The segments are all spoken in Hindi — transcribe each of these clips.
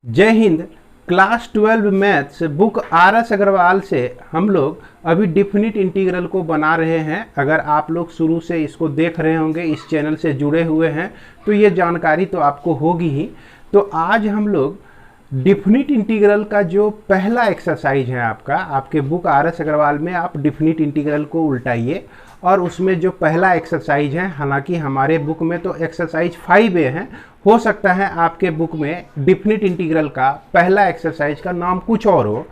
जय Hind. Class 12 maths book R S. Agarwal से हम लोग अभी डिफिनिट इंटीग्रल को बना रहे हैं। अगर आप लोग शुरू से इसको देख रहे होंगे, इस चैनल से जुड़े हुए हैं, तो ये जानकारी तो आपको होगी ही। तो आज हम लोग डिफिनिट इंटीग्रल का जो पहला एक्सरसाइज है आपके बुक आर.एस. अग्रवाल में आप डिफिनिट इंटीग्रल को उल्टाइए और उसमें जो पहला एक्सरसाइज है, हालांकि हमारे बुक में तो एक्सरसाइज 5A है, हो सकता है आपके बुक में डिफिनिट इंटीग्रल का पहला एक्सरसाइज का नाम कुछ और हो,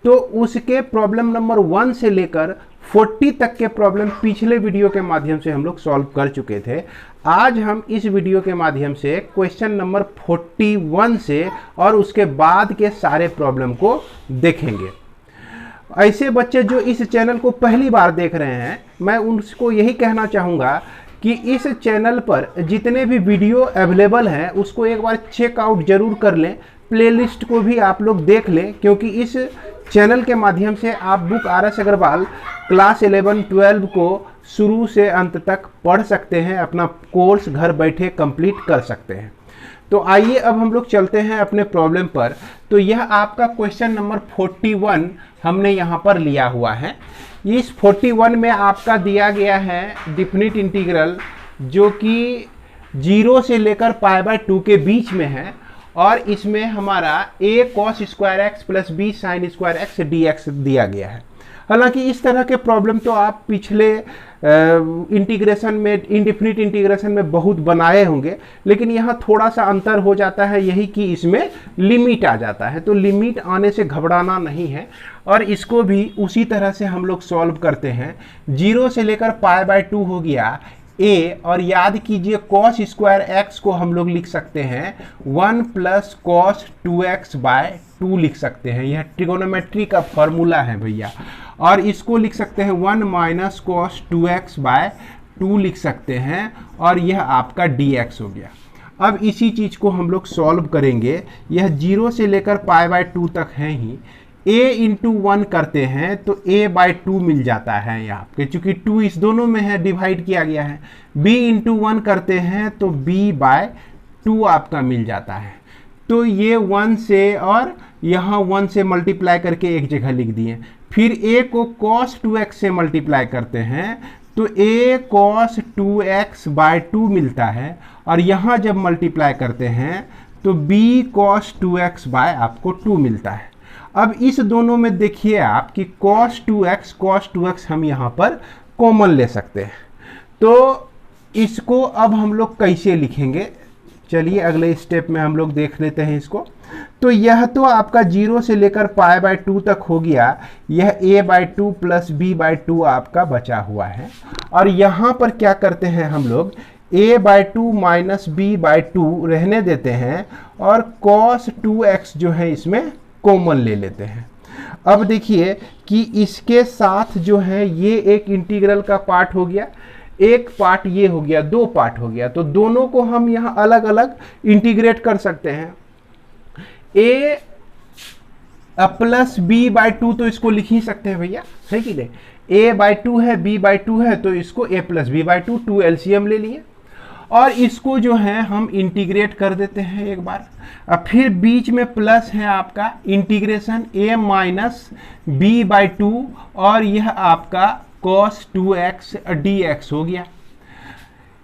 तो उसके प्रॉब्लम नंबर 1 से लेकर 40 तक के प्रॉब्लम पिछले वीडियो के माध्यम से हम लोग सॉल्व कर चुके थे। आज हम इस वीडियो के माध्यम से क्वेश्चन नंबर 41 से और उसके बाद के सारे प्रॉब्लम को देखेंगे। ऐसे बच्चे जो इस चैनल को पहली बार देख रहे हैं, मैं उनको यही कहना चाहूँगा कि इस चैनल पर जितने भी वीडियो अवेलेबल हैं उसको एक बार चेकआउट जरूर कर लें, प्लेलिस्ट को भी आप लोग देख लें, क्योंकि इस चैनल के माध्यम से आप बुक आर.एस. अग्रवाल क्लास 11-12 को शुरू से अंत तक पढ़ सकते हैं, अपना कोर्स घर बैठे कंप्लीट कर सकते हैं। तो आइए अब हम लोग चलते हैं अपने प्रॉब्लम पर। तो यह आपका क्वेश्चन नंबर 41 हमने यहाँ पर लिया हुआ है। इस 41 में आपका दिया गया है डिफिनिट इंटीग्रल, जो कि 0 से लेकर π/2 के बीच में है, और इसमें हमारा a cos square X plus b sine square x dx दिया गया है। हालांकि इस तरह के प्रॉब्लम तो आप पिछले इंटीग्रेशन में, इनडिफिनिट इंटीग्रेशन में बहुत बनाए होंगे, लेकिन यहाँ थोड़ा सा अंतर हो जाता है, यही कि इसमें लिमिट आ जाता है। तो लिमिट आने से घबराना नहीं है, और इसको भी उसी तरह से हम लोग सॉल्व करते हैं। 0 से लेकर π/2 हो गया a, और याद कीजिए cos स्क्वायर एक्स को हम लोग लिख सकते हैं 1 प्लस cos 2x/2 लिख सकते हैं। यह ट्रिगोनोमेट्री का फॉर्मूला है भैया। और इसको लिख सकते हैं 1 माइनस cos 2x/2 लिख सकते हैं, और यह आपका dx हो गया। अब इसी चीज़ को हम लोग सॉल्व करेंगे। यह 0 से लेकर π/2 तक है ही। a इंटू 1 करते हैं तो a/2 मिल जाता है यहाँ पे, चूंकि 2 इस दोनों में है, डिवाइड किया गया है। b इंटू 1 करते हैं तो b/2 आपका मिल जाता है। तो ये 1 से और यहाँ 1 से मल्टीप्लाई करके एक जगह लिख दिए। फिर a को cos 2x से मल्टीप्लाई करते हैं तो a cos 2x/2 मिलता है, और यहाँ जब मल्टीप्लाई करते हैं तो b cos 2x/आपको 2 मिलता है। अब इस दोनों में देखिए आप कि cos 2x हम यहाँ पर कॉमन ले सकते हैं। तो इसको अब हम लोग कैसे लिखेंगे, चलिए अगले स्टेप में हम लोग देख लेते हैं इसको। तो यह तो आपका 0 से लेकर π/2 तक हो गया। यह a/2 प्लस b/2 आपका बचा हुआ है, और यहाँ पर क्या करते हैं हम लोग, a/2 माइनस b/2 रहने देते हैं, और cos 2x जो है इसमें कॉमन ले लेते हैं। अब देखिए कि इसके साथ जो है ये एक इंटीग्रल का पार्ट हो गया, एक पार्ट ये हो गया, 2 पार्ट हो गया। तो दोनों को हम यहाँ अलग अलग इंटीग्रेट कर सकते हैं। a प्लस b/2 तो इसको लिख ही सकते हैं भैया, है कि नहीं। a/2 है, b/2 है, तो इसको a प्लस b/2, 2 एलसीएम ले लिए, और इसको जो है हम इंटीग्रेट कर देते हैं एक बार। अब फिर बीच में प्लस है आपका इंटीग्रेशन a माइनस b/2, और यह आपका cos 2x dx हो गया।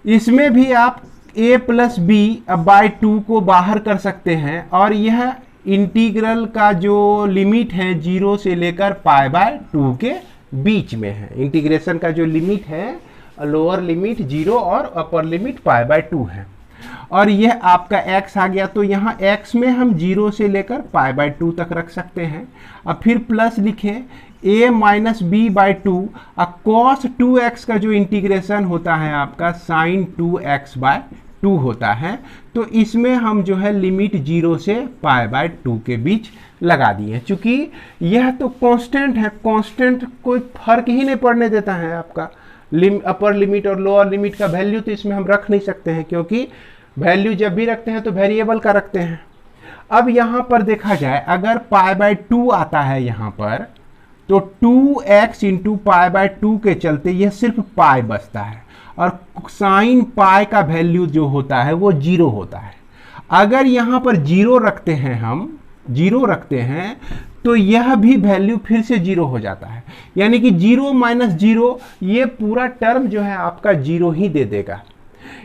इसमें भी आप a प्लस b/2 को बाहर कर सकते हैं, और यह इंटीग्रल का जो लिमिट है 0 से लेकर π/2 के बीच में है। इंटीग्रेशन का जो लिमिट है, लोअर लिमिट 0 और अपर लिमिट π/2 है, और यह आपका x आ गया। तो यहाँ x में हम 0 से लेकर π/2 तक रख सकते हैं। अब फिर प्लस लिखें a minus b/2, cos 2x का जो इंटीग्रेशन होता है आपका sin 2x/2 होता है। तो इसमें हम जो है लिमिट 0 से π/2 के बीच लगा दिए। चूंकि यह तो कांस्टेंट है, कांस्टेंट कोई फर्क ही नहीं पड़ने देता है आपका। अपर लिमिट और लोअर लिमिट का वैल्यू तो इसमें हम रख नहीं सकते हैं, क्योंकि वैल्यू जब भी रखते हैं तो वेरिएबल का रखते हैं। अब यहाँ पर देखा जाए, अगर π/2 आता है यहाँ पर, तो 2x इंटू π/2 के चलते यह सिर्फ पाई बचता है, और साइन पाई का वैल्यू जो होता है वो 0 होता है। अगर यहाँ पर जीरो रखते हैं, हम जीरो रखते हैं, तो यह भी वैल्यू फिर से जीरो हो जाता है, यानी कि जीरो माइनस जीरो, ये पूरा टर्म जो है आपका जीरो ही दे देगा।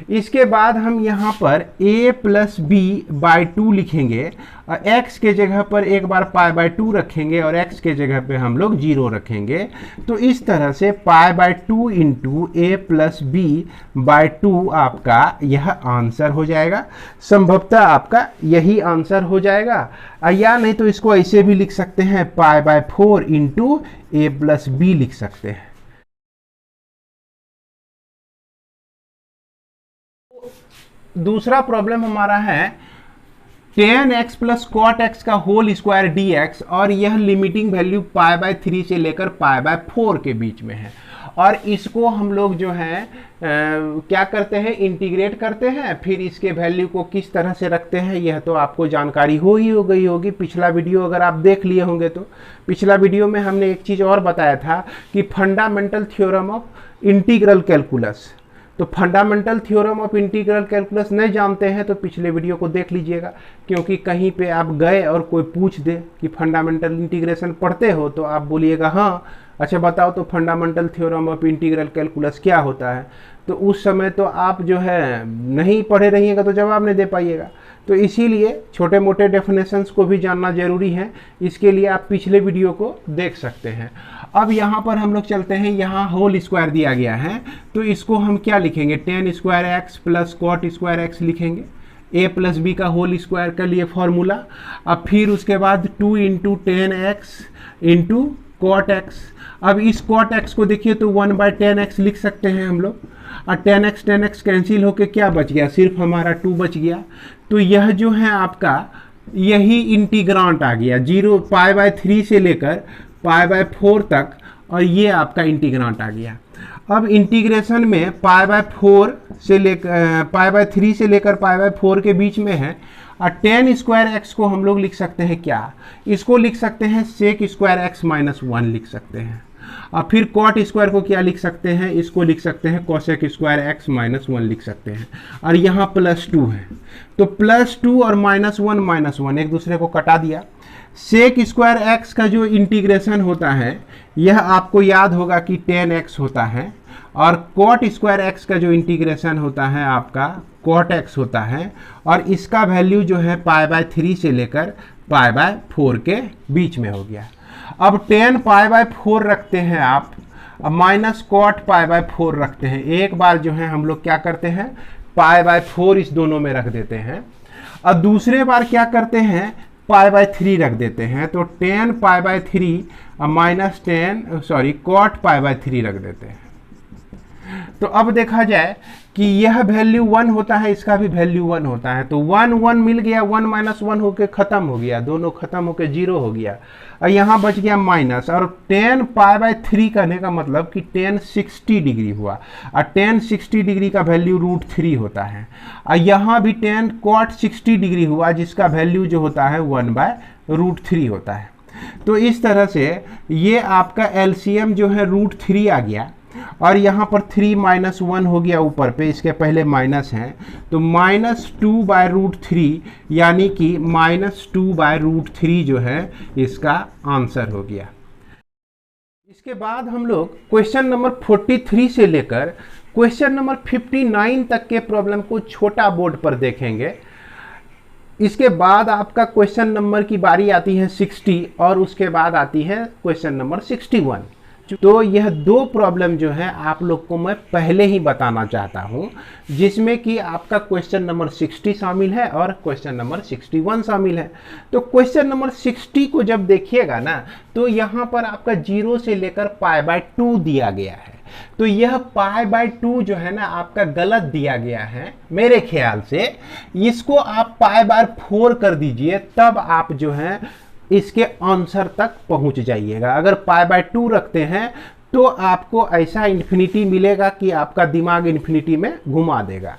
इसके बाद हम यहाँ पर a प्लस बी बाई 2 लिखेंगे और x के जगह पर एक बार पाई बाई 2 रखेंगे और x के जगह पे हम लोग जीरो रखेंगे। तो इस तरह से pi by 2 into A plus B by 2 आपका यह आंसर हो जाएगा। संभवतः आपका यही आंसर हो जाएगा, या नहीं तो इसको ऐसे भी लिख सकते हैं, pi by 4 into A plus B लिख सकते हैं। दूसरा प्रॉब्लम हमारा है tan x plus cot X का होल स्क्वायर dx, और यह लिमिटिंग वैल्यू पाई बाय 3 से लेकर पाई बाय 4 के बीच में है। और इसको हम लोग जो है क्या करते हैं, इंटीग्रेट करते हैं, फिर इसके वैल्यू को किस तरह से रखते हैं यह तो आपको जानकारी हो गई होगी। पिछला वीडियो अगर आप देख लिए होंगे तो पिछला वीडियो में हमने एक चीज़ और बताया था कि fundamental theorem of integral calculus. तो fundamental theorem of integral calculus नहीं जानते हैं तो पिछले वीडियो को देख लीजिएगा, क्योंकि कहीं पे आप गए और कोई पूछ दे कि फंडामेंटल इंटीग्रेशन पढ़ते हो, तो आप बोलिएगा हाँ, अच्छा बताओ तो fundamental theorem of integral calculus क्या होता है। तो उस समय तो आप जो है नहीं पढ़े रहिएगा तो जवाब नहीं दे पाइएगा। तो इसीलिए छोटे मोटे डेफिनेशंस को भी जानना जरूरी है, इसके लिए आप पिछले वीडियो को देख सकते हैं। अब यहाँ पर हम लोग चलते हैं, यहाँ होल स्क्वायर दिया गया है, तो इसको हम क्या लिखेंगे, tan square X plus cot square X लिखेंगे, a प्लस बी का होल स्क्वायर का लिए फॉर्मूला। अब फिर उसके बाद 2 into tan X into cot X. अब इस कॉट एक्स को देखिए तो 1/10x लिख सकते हैं हम लोग, और 10x कैंसिल होके क्या बच गया, सिर्फ हमारा 2 बच गया। तो यह जो है आपका यही इंटीग्रांट आ गया, 0 पाई बाय 3 से लेकर पाई बाय 4 तक, और ये आपका इंटीग्रांट आ गया। अब इंटीग्रेशन में पाई बाय 4 से लेकर पाई बाय 3 से लेकर पाई बाय 4 के बीच में है, और tan स्क्वायर एक्स को हम लोग लिख सकते हैं क्या, इसको लिख सकते हैं सेक स्क्वायर एक्स माइनस 1 लिख सकते हैं। और फिर कॉट स्क्वायर को क्या लिख सकते हैं, इसको लिख सकते हैं कोसेक स्क्वायर एक्स माइनस 1 लिख सकते हैं। और यहाँ +2 है, तो +2 और -1 एक दूसरे को कटा दिया। सेक स्क्वायर एक्स का जो इंटीग्रेशन होता है यह आपको याद होगा कि tan x होता है, और कॉट स्क्वायर एक्स का जो इंटीग्रेशन होता है आपका कॉट एक्स होता है, और इसका वैल्यू जो है पाई बाय 3 से लेकर पाई बाय 4 के बीच में हो गया। अब tan पाई बाय 4 रखते हैं आप, अब माइनस कॉट पाई बाय 4 रखते हैं। एक बार जो है हम लोग क्या करते हैं, पाई बाय 4 इस दोनों में रख देते हैं, और दूसरे बार क्या करते हैं, पाई बाय 3 रख देते हैं। तो tan pi by 3 minus cot pi by 3 रख देते हैं। तो अब देखा जाए कि यह वैल्यू 1 होता है, इसका भी वैल्यू 1 होता है, तो 1 1 मिल गया, 1 माइनस 1 होके खत्म हो गया, दोनों खत्म होके 0 हो गया, और यहाँ बच गया माइनस। और tan पाई बाय 3 कहने का मतलब कि tan 60 डिग्री हुआ, और tan 60 डिग्री का वैल्यू √3 होता है, और यहाँ भी tan कॉट 60 डिग्री हुआ जिसका वैल्यू जो होता है 1/√3 होता है। तो इस तरह से ये आपका एलसीएम जो है √3 आ गया, और यहाँ पर 3 माइनस 1 हो गया ऊपर पे, इसके पहले माइनस है, तो -2/√3 यानी कि -2/√3 जो है इसका आंसर हो गया। इसके बाद हम लोग क्वेश्चन नंबर 43 से लेकर क्वेश्चन नंबर 59 तक के प्रॉब्लम को छोटा बोर्ड पर देखेंगे। इसके बाद आपका क्वेश्चन नंबर की बारी आती है 60, और उसके बाद आती है क्वेश्चन नंबर 61। तो यह 2 प्रॉब्लम जो है आप लोग को मैं पहले ही बताना चाहता हूं, जिसमें कि आपका क्वेश्चन नंबर 60 शामिल है और क्वेश्चन नंबर 61 शामिल है। तो क्वेश्चन नंबर 60 को जब देखिएगा ना, तो यहाँ पर आपका 0 से लेकर पाई बाय 2 दिया गया है। तो यह पाई बाय 2 जो है ना आपका गलत दिया गया है मेरे ख्याल से, इसको आप पाई बाय 4 कर दीजिए, तब आप जो है इसके आंसर तक पहुंच जाइएगा। अगर पाई बाय 2 रखते हैं तो आपको ऐसा इन्फिनिटी मिलेगा कि आपका दिमाग इन्फिनिटी में घुमा देगा।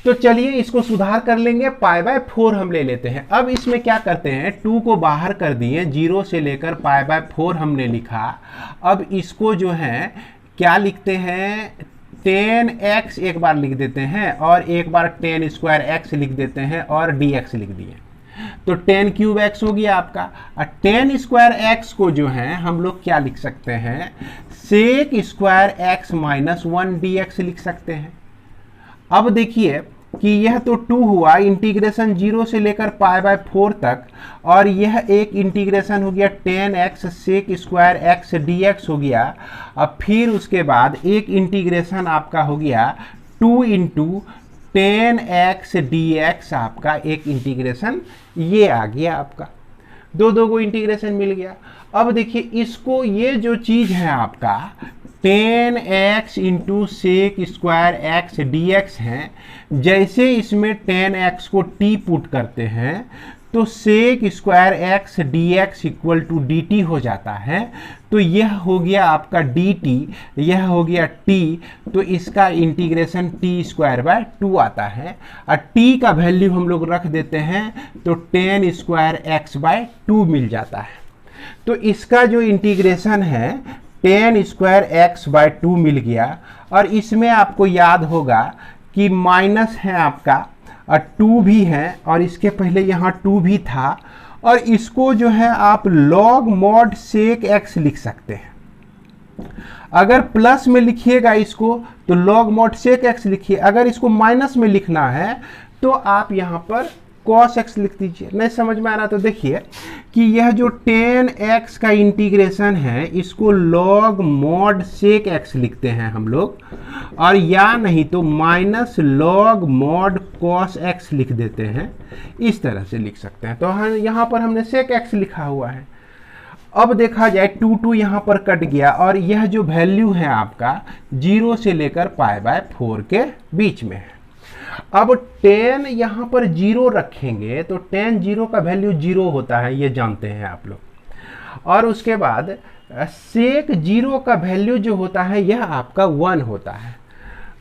तो चलिए इसको सुधार कर लेंगे, पाई बाय 4 हम ले लेते हैं। अब इसमें क्या करते हैं, 2 को बाहर कर दिए, 0 से लेकर पाई बाय 4 हमने लिखा। अब इसको जो है क्या लिखते हैं, 10x एक बार लिख देते हैं और एक बार 10 स्क्वायर x लिख देते हैं और dx लिख दिए, तो 10 क्यूब x हो गया आपका। और 10 स्क्वायर x को जो है हम लोग क्या लिख सकते हैं, sec square x minus 1 dx लिख सकते हैं। अब देखिए कि यह तो 2 हुआ, इंटीग्रेशन 0 से लेकर π/4 तक, और यह एक इंटीग्रेशन हो गया 10x सेक स्क्वायर x dx हो गया। अब फिर उसके बाद एक इंटीग्रेशन आपका हो गया 2 इंटू 10x dx, आपका एक इंटीग्रेशन ये आ गया आपका, दो को इंटीग्रेशन मिल गया। अब देखिए इसको, ये जो चीज़ है आपका 10x into sec square x dx है, जैसे इसमें 10x को t पुट करते हैं तो sec square x dx equal to dt हो जाता है। तो यह हो गया आपका dt, यह हो गया t, तो इसका इंटीग्रेशन t स्क्वायर बाय 2 आता है। और t का वैल्यू हम लोग रख देते हैं तो 10 स्क्वायर x बाय 2 मिल जाता है। तो इसका जो इंटीग्रेशन है 10 स्क्वायर x बाय 2 मिल गया। और इसमें आपको याद होगा कि माइनस है आपका और 2 भी है, और इसके पहले यहाँ 2 भी था, और इसको जो है आप लॉग मॉड सेक x लिख सकते हैं। अगर प्लस में लिखिएगा इसको तो लॉग मॉड सेक x लिखिए, अगर इसको माइनस में लिखना है तो आप यहाँ पर cos x लिख दीजिए। नहीं समझ में आ रहा तो देखिए कि यह जो 10x का इंटीग्रेशन है इसको लॉग मॉड सेक x लिखते हैं हम लोग, और या नहीं तो minus log mod cos x लिख देते हैं, इस तरह से लिख सकते हैं। तो यहाँ पर हमने सेक x लिखा हुआ है। अब देखा जाए 2 यहाँ पर कट गया, और यह जो वैल्यू है आपका 0 से लेकर π/4 के बीच में है। अब 10 यहाँ पर 0 रखेंगे तो 10 0 का वैल्यू 0 होता है, ये जानते हैं आप लोग। और उसके बाद सेक 0 का वैल्यू जो होता है यह आपका 1 होता है।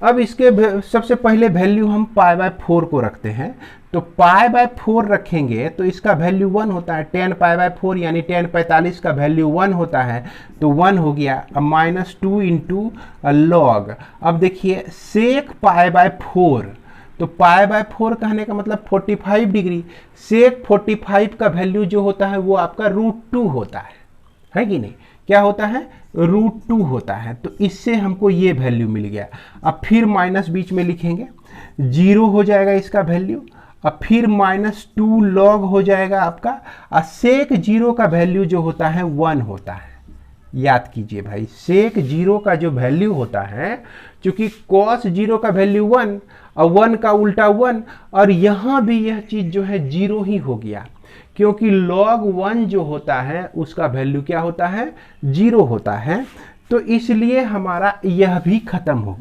अब इसके सबसे पहले वैल्यू हम π/4 को रखते हैं, तो π/4 रखेंगे तो इसका वैल्यू 1 होता है। 10 π/4 यानी 10 45 का वैल्यू 1 होता है, तो 1 हो गया। अब -2 इंटू लॉग, अब देखिए सेक π/4, तो π/4 कहने का मतलब 45 डिग्री, सेक 45 का वैल्यू जो होता है वो आपका √2 होता है कि नहीं? क्या होता है? √2 होता है। तो इससे हमको ये वैल्यू मिल गया। अब फिर माइनस बीच में लिखेंगे, 0 हो जाएगा इसका वैल्यू, अब फिर -2 लॉग हो जाएगा आपका, और सेक 0 का वैल्यू जो होता है 1 होता है। याद कीजिए भाई, सेक 0 का जो वैल्यू होता है, चूंकि cos 0 का वैल्यू 1 और 1 का उल्टा 1, और यहाँ भी यह चीज़ जो है 0 ही हो गया, क्योंकि log 1 जो होता है उसका वैल्यू क्या होता है? 0 होता है। तो इसलिए हमारा यह भी खत्म हो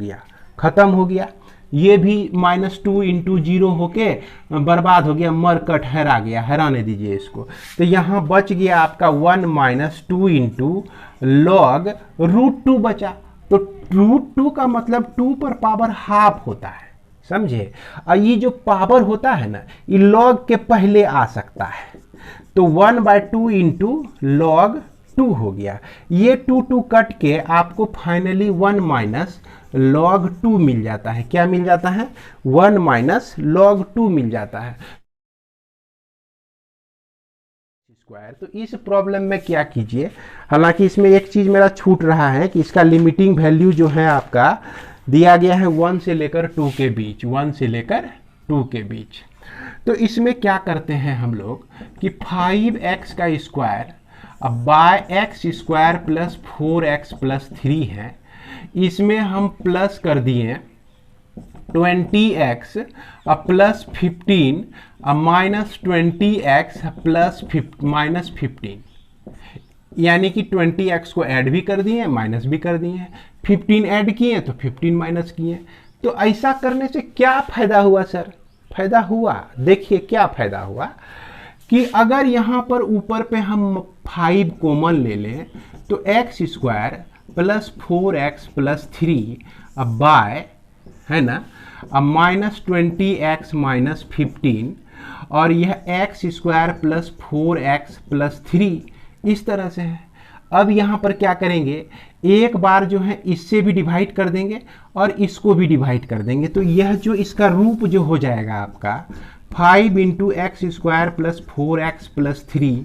गया, ये भी -2 इंटू 0 होके बर्बाद हो गया, मरकट हरा गया, हराने दीजिए इसको। तो यहाँ बच गया आपका 1 - 2 इंटू लॉग √2 बचा। तो √2 का मतलब 2 पर पावर हाफ होता है, समझे? और ये जो पावर होता है ना, ये लॉग के पहले आ सकता है, तो 1/2 इंटू लॉग 2 हो गया। ये 2 कट के आपको फाइनली 1 - log 2 मिल जाता है। क्या मिल जाता है? 1 - log 2 मिल जाता है स्क्वायर। तो इस प्रॉब्लम में क्या कीजिए, हालांकि इसमें एक चीज मेरा छूट रहा है कि इसका लिमिटिंग वैल्यू जो है आपका दिया गया है 1 से लेकर 2 के बीच, 1 से लेकर 2 के बीच। तो इसमें क्या करते हैं हम लोग कि 5x का स्क्वायर अब by x square plus 4x plus 3 है, इसमें हम प्लस कर दिए 20x प्लस 15 -20x प्लस -15, यानी कि 20x को ऐड भी कर दिए माइनस भी कर दिए, 15 ऐड किए तो 15 माइनस किए। तो ऐसा करने से क्या फायदा हुआ सर? फायदा हुआ, देखिए क्या फायदा हुआ कि अगर यहाँ पर ऊपर पे हम 5 कॉमन ले लें तो x square plus 4x plus 3 अब बाय, है ना, अब -20x माइनस 15, और यह x square plus 4x plus 3 इस तरह से है। अब यहाँ पर क्या करेंगे, एक बार जो है इससे भी डिवाइड कर देंगे और इसको भी डिवाइड कर देंगे, तो यह जो इसका रूप जो हो जाएगा आपका 5 into X square plus 4x plus 3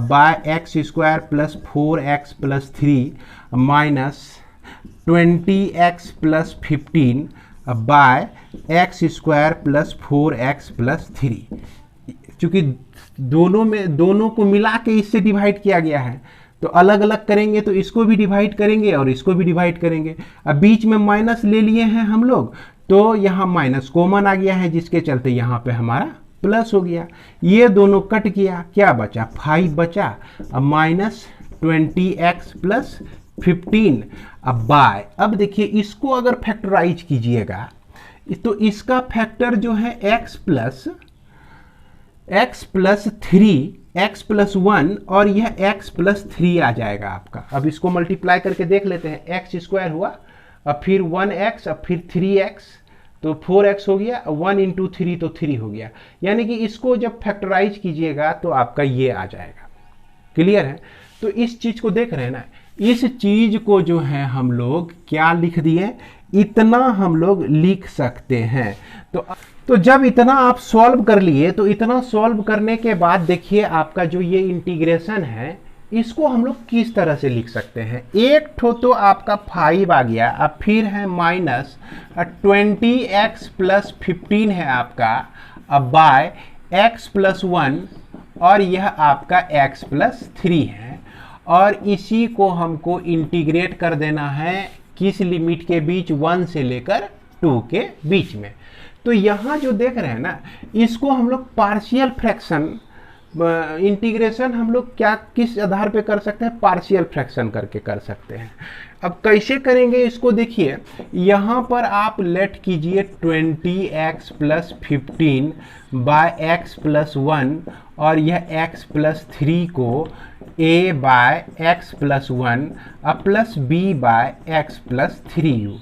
by X square plus 4x plus 3 minus 20x plus 15 by X square plus 4x plus 3। चूंकि दोनों को मिला के इससे डिवाइड किया गया है, तो अलग अलग करेंगे तो इसको भी डिवाइड करेंगे और इसको भी डिवाइड करेंगे। अब बीच में माइनस ले लिए हैं हम लोग, तो यहाँ माइनस कॉमन आ गया है, जिसके चलते यहाँ पे हमारा प्लस हो गया। ये दोनों कट किया, क्या बचा 5 बचा, अब माइनस 20x प्लस 15 अब बाय। अब देखिए इसको अगर फैक्टराइज कीजिएगा तो इसका फैक्टर जो है x प्लस 3 x प्लस 1 और यह x प्लस 3 आ जाएगा आपका। अब इसको मल्टीप्लाई करके देख लेते हैं, x स्क्वायर हुआ, अब फिर 1x, अब फिर 3x, तो 4x हो गया, 1 इंटू 3 तो 3 हो गया। यानी कि इसको जब फैक्टराइज कीजिएगा तो आपका ये आ जाएगा। क्लियर है? तो इस चीज को देख रहे हैं ना, इस चीज को जो है हम लोग क्या लिख दिए, इतना हम लोग लिख सकते हैं। तो जब इतना आप सॉल्व कर लिए, तो इतना सॉल्व करने के बाद देखिए आपका जो ये इंटीग्रेशन है इसको हम लोग किस तरह से लिख सकते हैं। एक ठो तो आपका 5 आ गया, अब फिर है माइनस 20x प्लस 15 है आपका, अब बाय x प्लस 1 और यह आपका x प्लस 3 है, और इसी को हमको इंटीग्रेट कर देना है किस लिमिट के बीच, 1 से लेकर 2 के बीच में। तो यहाँ जो देख रहे हैं ना, इसको हम लोग पार्शियल फ्रैक्शन इंटीग्रेशन हम लोग क्या किस आधार पे कर सकते हैं, पार्शियल फ्रैक्शन करके कर सकते हैं। अब कैसे करेंगे इसको देखिए, यहाँ पर आप लेट कीजिए 20x plus 15 by X plus 1 और यह x प्लस 3 को a by X plus 1 plus b by X plus 3u,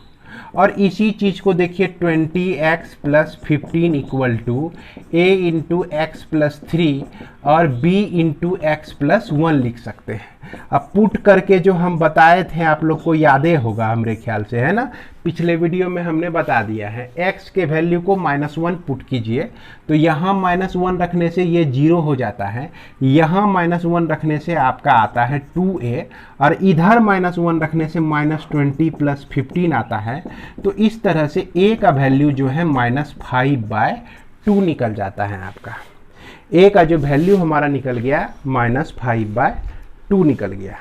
और इसी चीज को देखिए 20x plus 15 equal to a into X plus 3 और b इंटू एक्स प्लस 1 लिख सकते हैं। अब पुट करके जो हम बताए थे, आप लोग को यादें होगा हमरे ख्याल से, है ना, पिछले वीडियो में हमने बता दिया है। x के वैल्यू को -1 पुट कीजिए, तो यहाँ -1 रखने से ये 0 हो जाता है, यहाँ -1 रखने से आपका आता है 2a, और इधर -1 रखने से -20 प्लस 15 आता है। तो इस तरह से a का वैल्यू जो है -5/2 निकल जाता है आपका। a का जो वैल्यू हमारा निकल गया -5/2 निकल गया।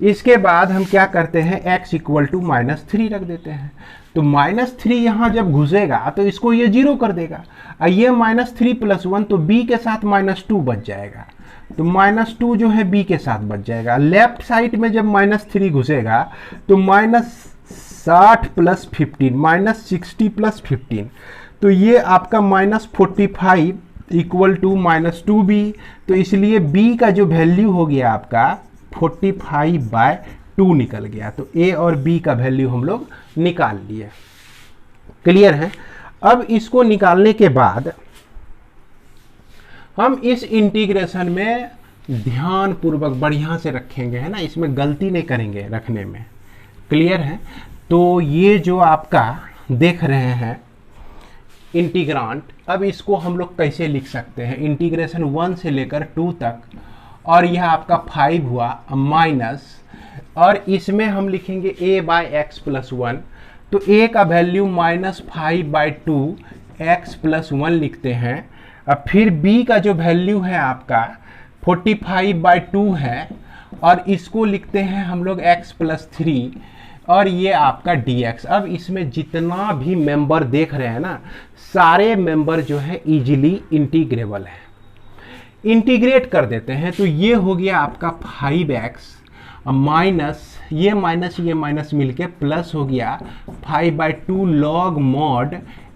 इसके बाद हम क्या करते हैं, x इक्वल टू -3 रख देते हैं। तो -3 यहाँ जब घुसेगा तो इसको ये 0 कर देगा, और ये -3 प्लस 1 तो b के साथ -2 बच जाएगा, तो -2 जो है b के साथ बच जाएगा। लेफ्ट साइड में जब -3 घुसेगा तो -60 प्लस 15 -60 प्लस 15, तो ये आपका -45 इक्वल टू -2b। तो इसलिए b का जो वैल्यू हो गया आपका 45/2 निकल गया। तो a और b का वैल्यू हम लोग निकाल लिए। क्लियर है? अब इसको निकालने के बाद हम इस इंटीग्रेशन में ध्यान पूर्वक बढ़िया से रखेंगे, है ना, इसमें गलती नहीं करेंगे रखने में। क्लियर है? तो ये जो आपका देख रहे हैं इंटीग्रांट, अब इसको हम लोग कैसे लिख सकते हैं, इंटीग्रेशन 1 से लेकर 2 तक, और यह आपका 5 हुआ माइनस, और इसमें हम लिखेंगे a बाय एक्स प्लस 1, तो a का वैल्यू -5/2 x प्लस 1 लिखते हैं। अब फिर b का जो वैल्यू है आपका 45/2 है, और इसको लिखते हैं हम लोग x प्लस 3, और ये आपका dx। अब इसमें जितना भी मेंबर देख रहे हैं ना, सारे मेंबर जो है इजीली इंटीग्रेबल है। इंटीग्रेट कर देते हैं, तो ये हो गया आपका 5x माइनस ये माइनस मिलके प्लस हो गया 5/2 लॉग मॉड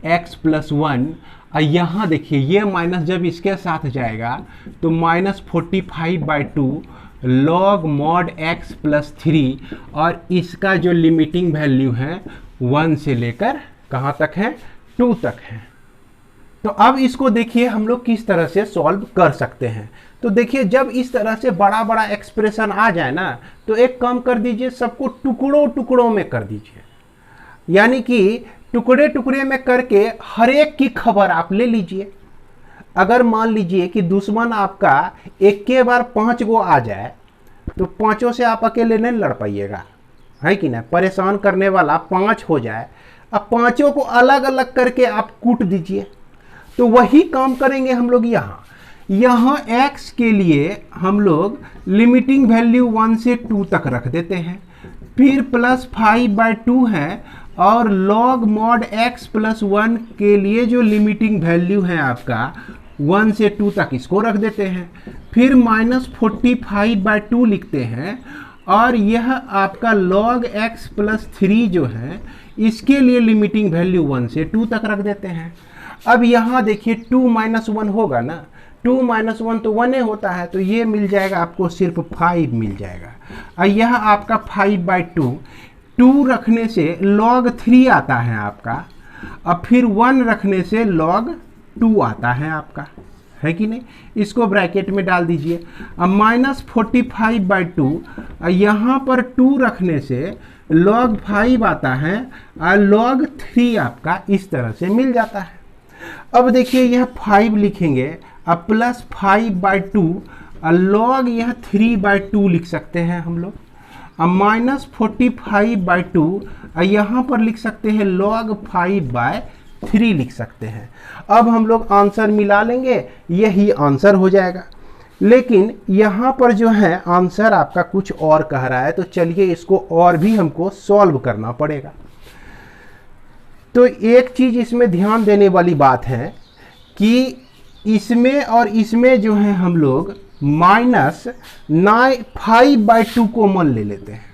x प्लस 1। और यहाँ देखिए ये माइनस जब इसके साथ जाएगा तो -45/2 लॉग मॉड x प्लस 3, और इसका जो लिमिटिंग वैल्यू है 1 से लेकर कहाँ तक है, 2 तक है। तो अब इसको देखिए हम लोग किस तरह से सॉल्व कर सकते हैं। तो देखिए जब इस तरह से बड़ा बड़ा एक्सप्रेशन आ जाए ना, तो एक काम कर दीजिए, सबको टुकड़ों टुकड़ों में कर दीजिए, यानी कि टुकड़े टुकड़े में करके हर एक की खबर आप ले लीजिए। अगर मान लीजिए कि दुश्मन आपका एक के बार 5 गो आ जाए, तो 5 से आप अकेले नहीं लड़ पाइएगा, है कि नहीं। परेशान करने वाला 5 हो जाए, अब 5 को अलग अलग करके आप कूट दीजिए। तो वही काम करेंगे हम लोग यहाँ x के लिए हम लोग लिमिटिंग वैल्यू 1 से 2 तक रख देते हैं, फिर प्लस 5/2 है, और log mod x प्लस 1 के लिए जो लिमिटिंग वैल्यू है आपका 1 से 2 तक, इसको रख देते हैं, फिर -45/2 लिखते हैं, और यह आपका log x प्लस 3 जो है इसके लिए लिमिटिंग वैल्यू 1 से 2 तक रख देते हैं। अब यहाँ देखिए 2 - 1 होगा ना, 2 - 1 तो 1 होता है, तो ये मिल जाएगा आपको सिर्फ 5 मिल जाएगा। और यह आपका 5/2, 2 रखने से log 3 आता है आपका, अब फिर 1 रखने से log 2 आता है आपका, है कि नहीं। इसको ब्रैकेट में डाल दीजिए। अब -45/2, यहाँ पर 2 रखने से log 5 आता है, और log 3 आपका इस तरह से मिल जाता है। अब देखिए यह 5 लिखेंगे, अब प्लस 5/2, log यह 3/2 लिख सकते हैं हम लोग, अब -45/2, यहाँ पर लिख सकते हैं log 5/3 लिख सकते हैं। अब हम लोग आंसर मिला लेंगे, यही आंसर हो जाएगा। लेकिन यहाँ पर जो है आंसर आपका कुछ और कह रहा है, तो चलिए इसको और भी हमको सॉल्व करना पड़ेगा। तो एक चीज़ इसमें ध्यान देने वाली बात है कि इसमें और इसमें जो है हम लोग -5/2 कॉमन ले लेते हैं,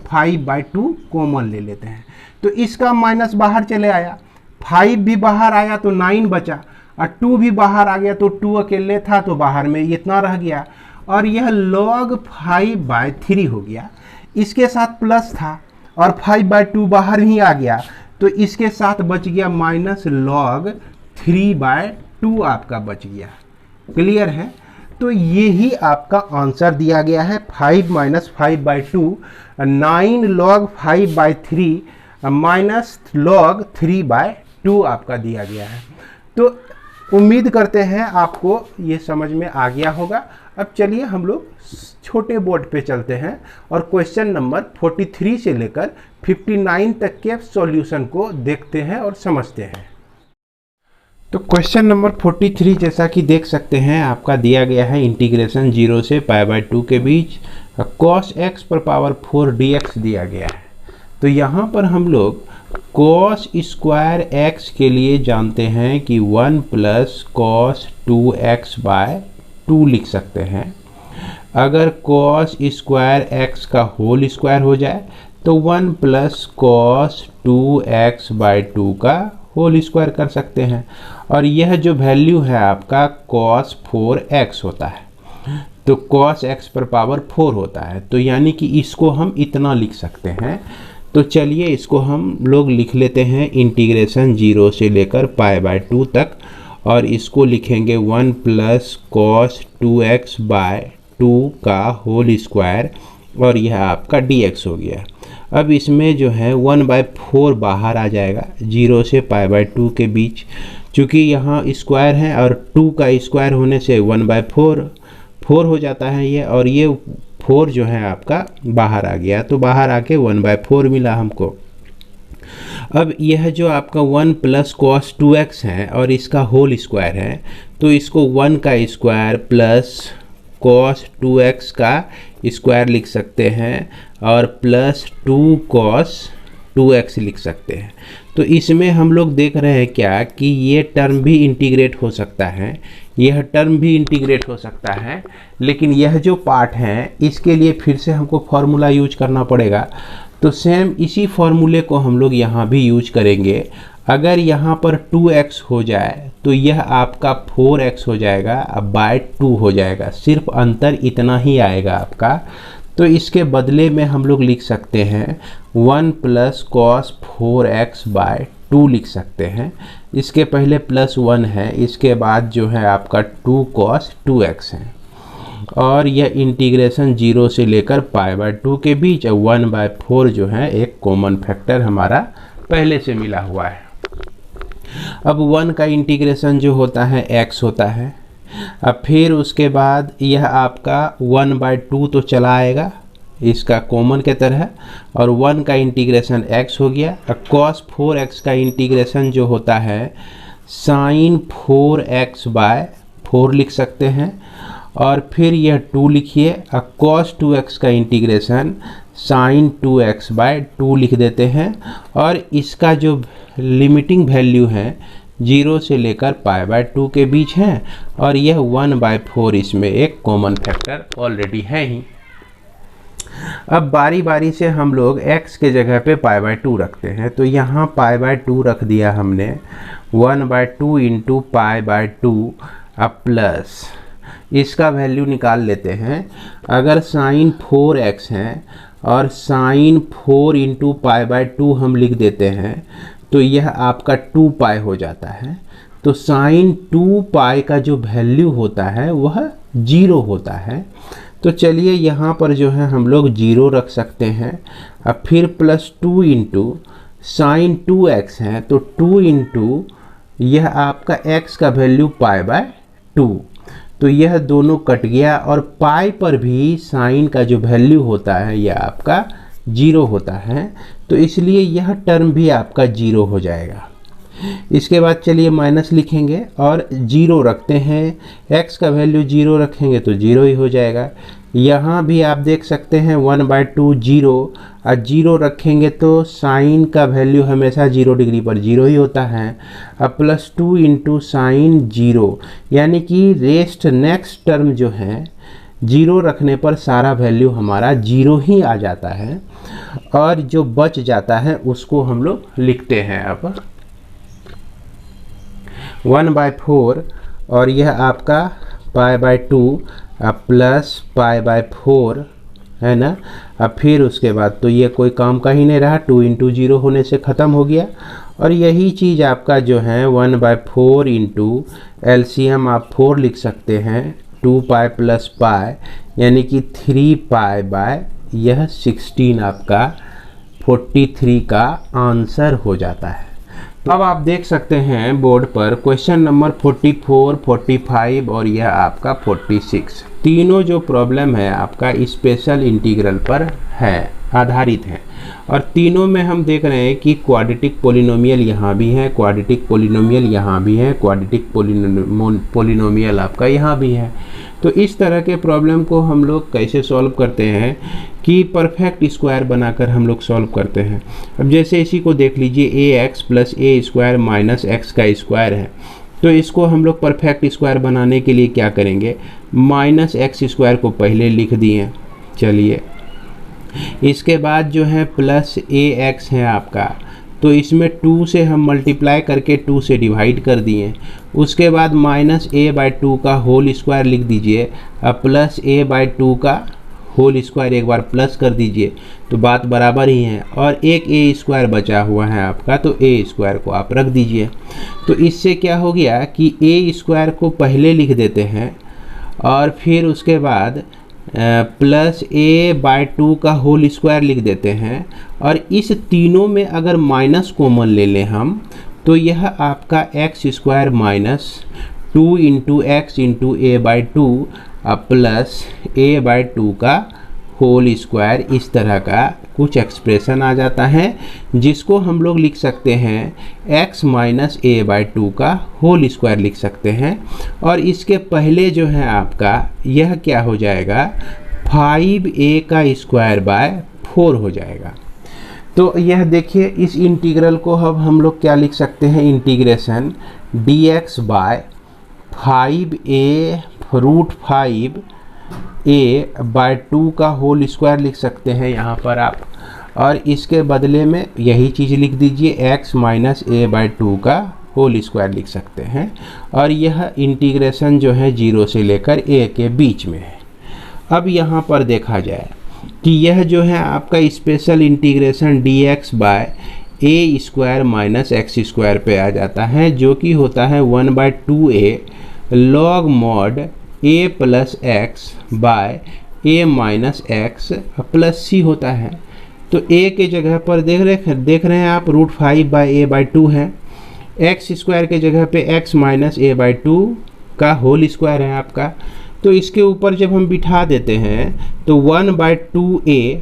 5/2 कॉमन ले लेते हैं, तो इसका माइनस बाहर चले आया, 5 भी बाहर आया तो 9 बचा, और 2 भी बाहर आ गया तो 2 अकेले था तो बाहर में इतना रह गया, और यह log 5/3 हो गया। इसके साथ प्लस था और 5/2 बाहर ही आ गया, तो इसके साथ बच गया -log 3/2 आपका बच गया। क्लियर है। तो यही आपका आंसर दिया गया है, 5 - 5/2, 9 log 5/3 -log 3/2 आपका दिया गया है। तो उम्मीद करते हैं आपको ये समझ में आ गया होगा। अब चलिए हम लोग छोटे बोर्ड पे चलते हैं और क्वेश्चन नंबर 43 से लेकर 59 तक के सॉल्यूशन को देखते हैं और समझते हैं। तो क्वेश्चन नंबर 43 जैसा कि देख सकते हैं आपका दिया गया है, इंटीग्रेशन 0 से π/2 के बीच cos x पर पावर 4 dx दिया गया है। तो यहाँ पर हम लोग cos स्क्वायर x के लिए जानते हैं कि 1 + cos 2x/2 लिख सकते हैं। अगर cos स्क्वायर x का होल स्क्वायर हो जाए तो 1 + cos 2x/2 का होल स्क्वायर कर सकते हैं, और यह जो वैल्यू है आपका cos 4x होता है, तो cos x पर पावर 4 होता है, तो यानी कि इसको हम इतना लिख सकते हैं। तो चलिए इसको हम लोग लिख लेते हैं, इंटीग्रेशन 0 से लेकर π/2 तक, और इसको लिखेंगे 1 + cos 2x/2 का होल स्क्वायर, और यह आपका dx हो गया। अब इसमें जो है 1/4 बाहर आ जाएगा 0 से π/2 के बीच, चूँकि यहाँ स्क्वायर है और 2 का स्क्वायर होने से 1/4 4 हो जाता है ये, और ये 4 जो है आपका बाहर आ गया, तो बाहर आके 1/4 मिला हमको। अब यह जो आपका 1 + cos 2x है और इसका होल स्क्वायर है, तो इसको 1 का स्क्वायर प्लस cos 2x का स्क्वायर लिख सकते हैं, और प्लस 2 cos 2x लिख सकते हैं। तो इसमें हम लोग देख रहे हैं क्या कि ये टर्म भी इंटीग्रेट हो सकता है, यह टर्म भी इंटीग्रेट हो सकता है, लेकिन यह जो पार्ट है इसके लिए फिर से हमको फॉर्मूला यूज करना पड़ेगा। तो सेम इसी फॉर्मूले को हम लोग यहाँ भी यूज करेंगे। अगर यहाँ पर 2x हो जाए तो यह आपका 4x हो जाएगा, अब /2 हो जाएगा, सिर्फ अंतर इतना ही आएगा आपका। तो इसके बदले में हम लोग लिख सकते हैं 1 + cos 4x/2 लिख सकते हैं। इसके पहले +1 है, इसके बाद जो है आपका 2 cos 2x है। और यह इंटीग्रेशन 0 से लेकर π/2 के बीच, 1/4 जो है एक कॉमन फैक्टर हमारा पहले से मिला हुआ है। अब 1 का इंटीग्रेशन जो होता है x होता है। अब फिर उसके बाद यह आपका 1/2 तो चला आएगा इसका कॉमन के तरह, और 1 का इंटीग्रेशन x हो गया। cos 4x का इंटीग्रेशन जो होता है sin 4x/4 लिख सकते हैं, और फिर यह 2 लिखिए। cos 2x का इंटीग्रेशन sin 2x/2 लिख देते हैं, और इसका जो लिमिटिंग वैल्यू है 0 से लेकर π/2 के बीच है, और यह 1/4 इसमें एक कॉमन फैक्टर ऑलरेडी है ही। अब बारी बारी से हम लोग x के जगह पे π/2 रखते हैं, तो यहाँ π/2 रख दिया हमने, 1/2 इंटू π/2 अब प्लस इसका वैल्यू निकाल लेते हैं। अगर sin 4x है और sin 4 इंटू π/2 हम लिख देते हैं तो यह आपका 2π हो जाता है। तो sin 2π का जो वैल्यू होता है वह 0 होता है। तो चलिए यहाँ पर जो है हम लोग 0 रख सकते हैं। अब फिर प्लस 2 इंटू sin 2x है, तो 2 इंटू यह आपका x का वैल्यू π/2, तो यह दोनों कट गया, और पाई पर भी साइन का जो वैल्यू होता है यह आपका 0 होता है, तो इसलिए यह टर्म भी आपका 0 हो जाएगा। इसके बाद चलिए माइनस लिखेंगे और 0 रखते हैं, x का वैल्यू 0 रखेंगे तो 0 ही हो जाएगा। यहाँ भी आप देख सकते हैं 1/2 0, और 0 रखेंगे तो साइन का वैल्यू हमेशा 0 डिग्री पर 0 ही होता है। अब प्लस 2 इंटू साइन 0, यानी कि रेस्ट नेक्स्ट टर्म जो है 0 रखने पर सारा वैल्यू हमारा 0 ही आ जाता है, और जो बच जाता है उसको हम लोग लिखते हैं अब 1/4, और यह आपका π/2 अब प्लस π/4 है ना। अब फिर उसके बाद तो ये कोई काम का ही नहीं रहा, 2 इंटू 0 होने से ख़त्म हो गया, और यही चीज़ आपका जो है 1/4 इंटू एलसीएम आप 4 लिख सकते हैं, 2π प्लस पाई यानी कि 3π/ यह 16 आपका 43 का आंसर हो जाता है। अब आप देख सकते हैं बोर्ड पर क्वेश्चन नंबर 44, 45 और यह आपका 46, तीनों जो प्रॉब्लम है आपका स्पेशल इंटीग्रल पर है, आधारित है, और तीनों में हम देख रहे हैं कि क्वाड्रेटिक पोलिनोमियल यहाँ भी है, क्वाड्रेटिक पोलिनोमियल यहाँ भी है, क्वाड्रेटिक पोलिनोमियल आपका यहाँ भी है। तो इस तरह के प्रॉब्लम को हम लोग कैसे सॉल्व करते हैं कि परफेक्ट स्क्वायर बनाकर हम लोग सॉल्व करते हैं। अब जैसे इसी को देख लीजिए, ax प्लस ए स्क्वायर माइनस एक्स का स्क्वायर है, तो इसको हम लोग परफेक्ट स्क्वायर बनाने के लिए क्या करेंगे, माइनस एक्स स्क्वायर को पहले लिख दिए। चलिए इसके बाद जो है प्लस ax है आपका, तो इसमें 2 से हम मल्टीप्लाई करके 2 से डिवाइड कर दिए। उसके बाद माइनस a/2 का होल स्क्वायर लिख दीजिए, अब प्लस a/2 का होल स्क्वायर एक बार प्लस कर दीजिए, तो बात बराबर ही है, और एक a स्क्वायर बचा हुआ है आपका, तो a स्क्वायर को आप रख दीजिए। तो इससे क्या हो गया कि a स्क्वायर को पहले लिख देते हैं, और फिर उसके बाद प्लस a/2 का होल स्क्वायर लिख देते हैं, और इस तीनों में अगर माइनस कॉमन ले लें हम, तो यह आपका x square minus 2 into x into a/2 plus a/2 का होल स्क्वायर, इस तरह का कुछ एक्सप्रेशन आ जाता है, जिसको हम लोग लिख सकते हैं x माइनस a/2 का होल स्क्वायर लिख सकते हैं। और इसके पहले जो है आपका यह क्या हो जाएगा, 5a का स्क्वायर बाय 4 हो जाएगा। तो यह देखिए, इस इंटीग्रल को अब हम लोग क्या लिख सकते हैं, इंटीग्रेशन dx बाय 5a√5a/2 का होल स्क्वायर लिख सकते हैं यहाँ पर आप, और इसके बदले में यही चीज़ लिख दीजिए, x माइनस a/2 का होल स्क्वायर लिख सकते हैं, और यह इंटीग्रेशन जो है 0 से लेकर a के बीच में है। अब यहाँ पर देखा जाए कि यह जो है आपका special integration dx by a square minus X square पे आ जाता है, जो कि होता है 1/2a log mod ए प्लस एक्स बाय ए माइनस एक्स प्लस सी होता है। तो ए के जगह पर देख रहे हैं आप √5/a/2 है। एक्स स्क्वायर के जगह पे x माइनस a/2 का होल स्क्वायर है आपका। तो इसके ऊपर जब हम बिठा देते हैं तो 1/2a,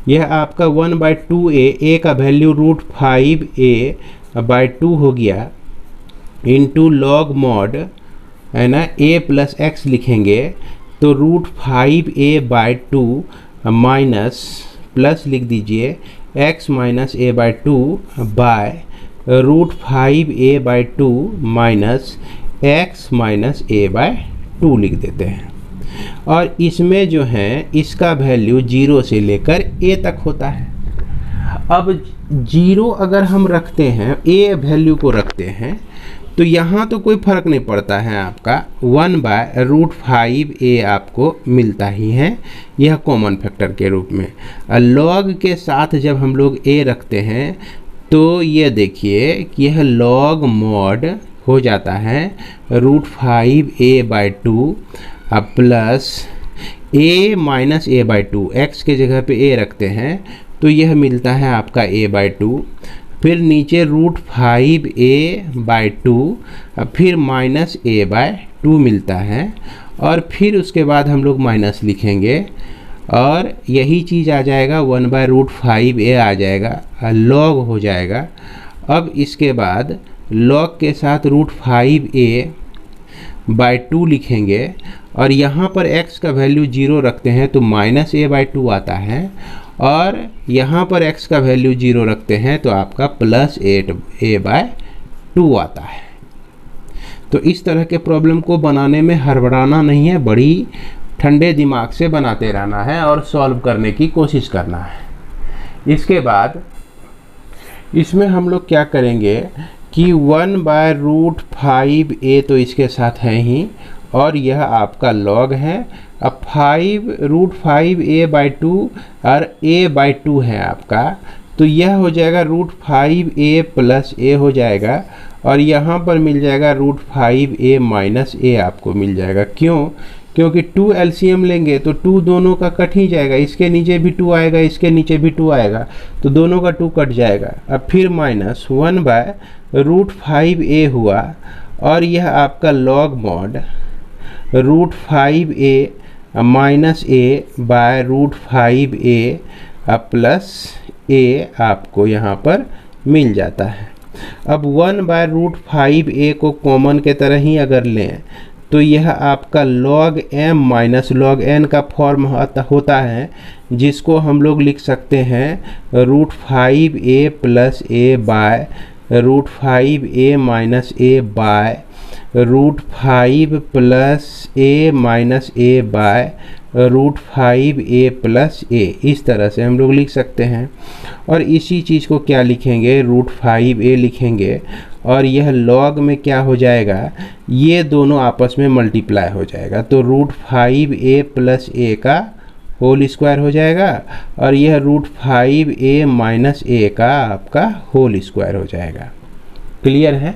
यह आपका 1/2a, a का वैल्यू √5a/2 हो गया इंटू लॉग मॉड, है ना, a प्लस एक्स लिखेंगे तो √5a/2 माइनस प्लस लिख दीजिए x minus a/2 by √5a/2 minus x minus a/2 लिख देते हैं। और इसमें जो है इसका वैल्यू 0 से लेकर a तक होता है। अब 0 अगर हम रखते हैं, a वैल्यू को रखते हैं, तो यहाँ तो कोई फ़र्क नहीं पड़ता है, आपका 1/√5a आपको मिलता ही है, यह कॉमन फैक्टर के रूप में। लॉग के साथ जब हम लोग a रखते हैं तो ये देखिए कि यह लॉग मॉड हो जाता है √5a/2 plus a minus a/2, x के जगह पे a रखते हैं तो यह मिलता है आपका a/2, फिर नीचे √5a/2, फिर माइनस a/2 मिलता है, और फिर उसके बाद हम लोग माइनस लिखेंगे और यही चीज़ आ जाएगा 1/√5a आ जाएगा, लॉग हो जाएगा। अब इसके बाद लॉग के साथ √5a/2 लिखेंगे और यहाँ पर x का वैल्यू 0 रखते हैं तो माइनस a/2 आता है, और यहाँ पर x का वैल्यू 0 रखते हैं तो आपका प्लस a/2 आता है। तो इस तरह के प्रॉब्लम को बनाने में हड़बड़ाना नहीं है, बड़ी ठंडे दिमाग से बनाते रहना है और सॉल्व करने की कोशिश करना है। इसके बाद इसमें हम लोग क्या करेंगे कि 1/√5a तो इसके साथ है ही, और यह आपका लॉग है। अब √5a/2 और a/2 है आपका, तो यह हो जाएगा √5a प्लस a हो जाएगा, और यहाँ पर मिल जाएगा √5a माइनस a आपको मिल जाएगा। क्यों? क्योंकि 2 एलसीएम लेंगे तो 2 दोनों का कट ही जाएगा, इसके नीचे भी 2 आएगा, इसके नीचे भी 2 आएगा, तो दोनों का 2 कट जाएगा। अब फिर माइनस 1/√5a हुआ, और यह आपका log mod √5a minus a by √5a plus a आपको यहाँ पर मिल जाता है। अब 1/√5a को कॉमन के तरह ही अगर लें तो यह आपका log m minus log n का फॉर्म होता है, जिसको हम लोग लिख सकते हैं √5a plus a by √5a minus a by √5 plus a minus a by √5a plus a, इस तरह से हम लोग लिख सकते हैं। और इसी चीज़ को क्या लिखेंगे, √5a लिखेंगे, और यह लॉग में क्या हो जाएगा, ये दोनों आपस में मल्टीप्लाई हो जाएगा, तो √5a प्लस a का होल स्क्वायर हो जाएगा, और यह √5a माइनस a का आपका होल स्क्वायर हो जाएगा। क्लियर है?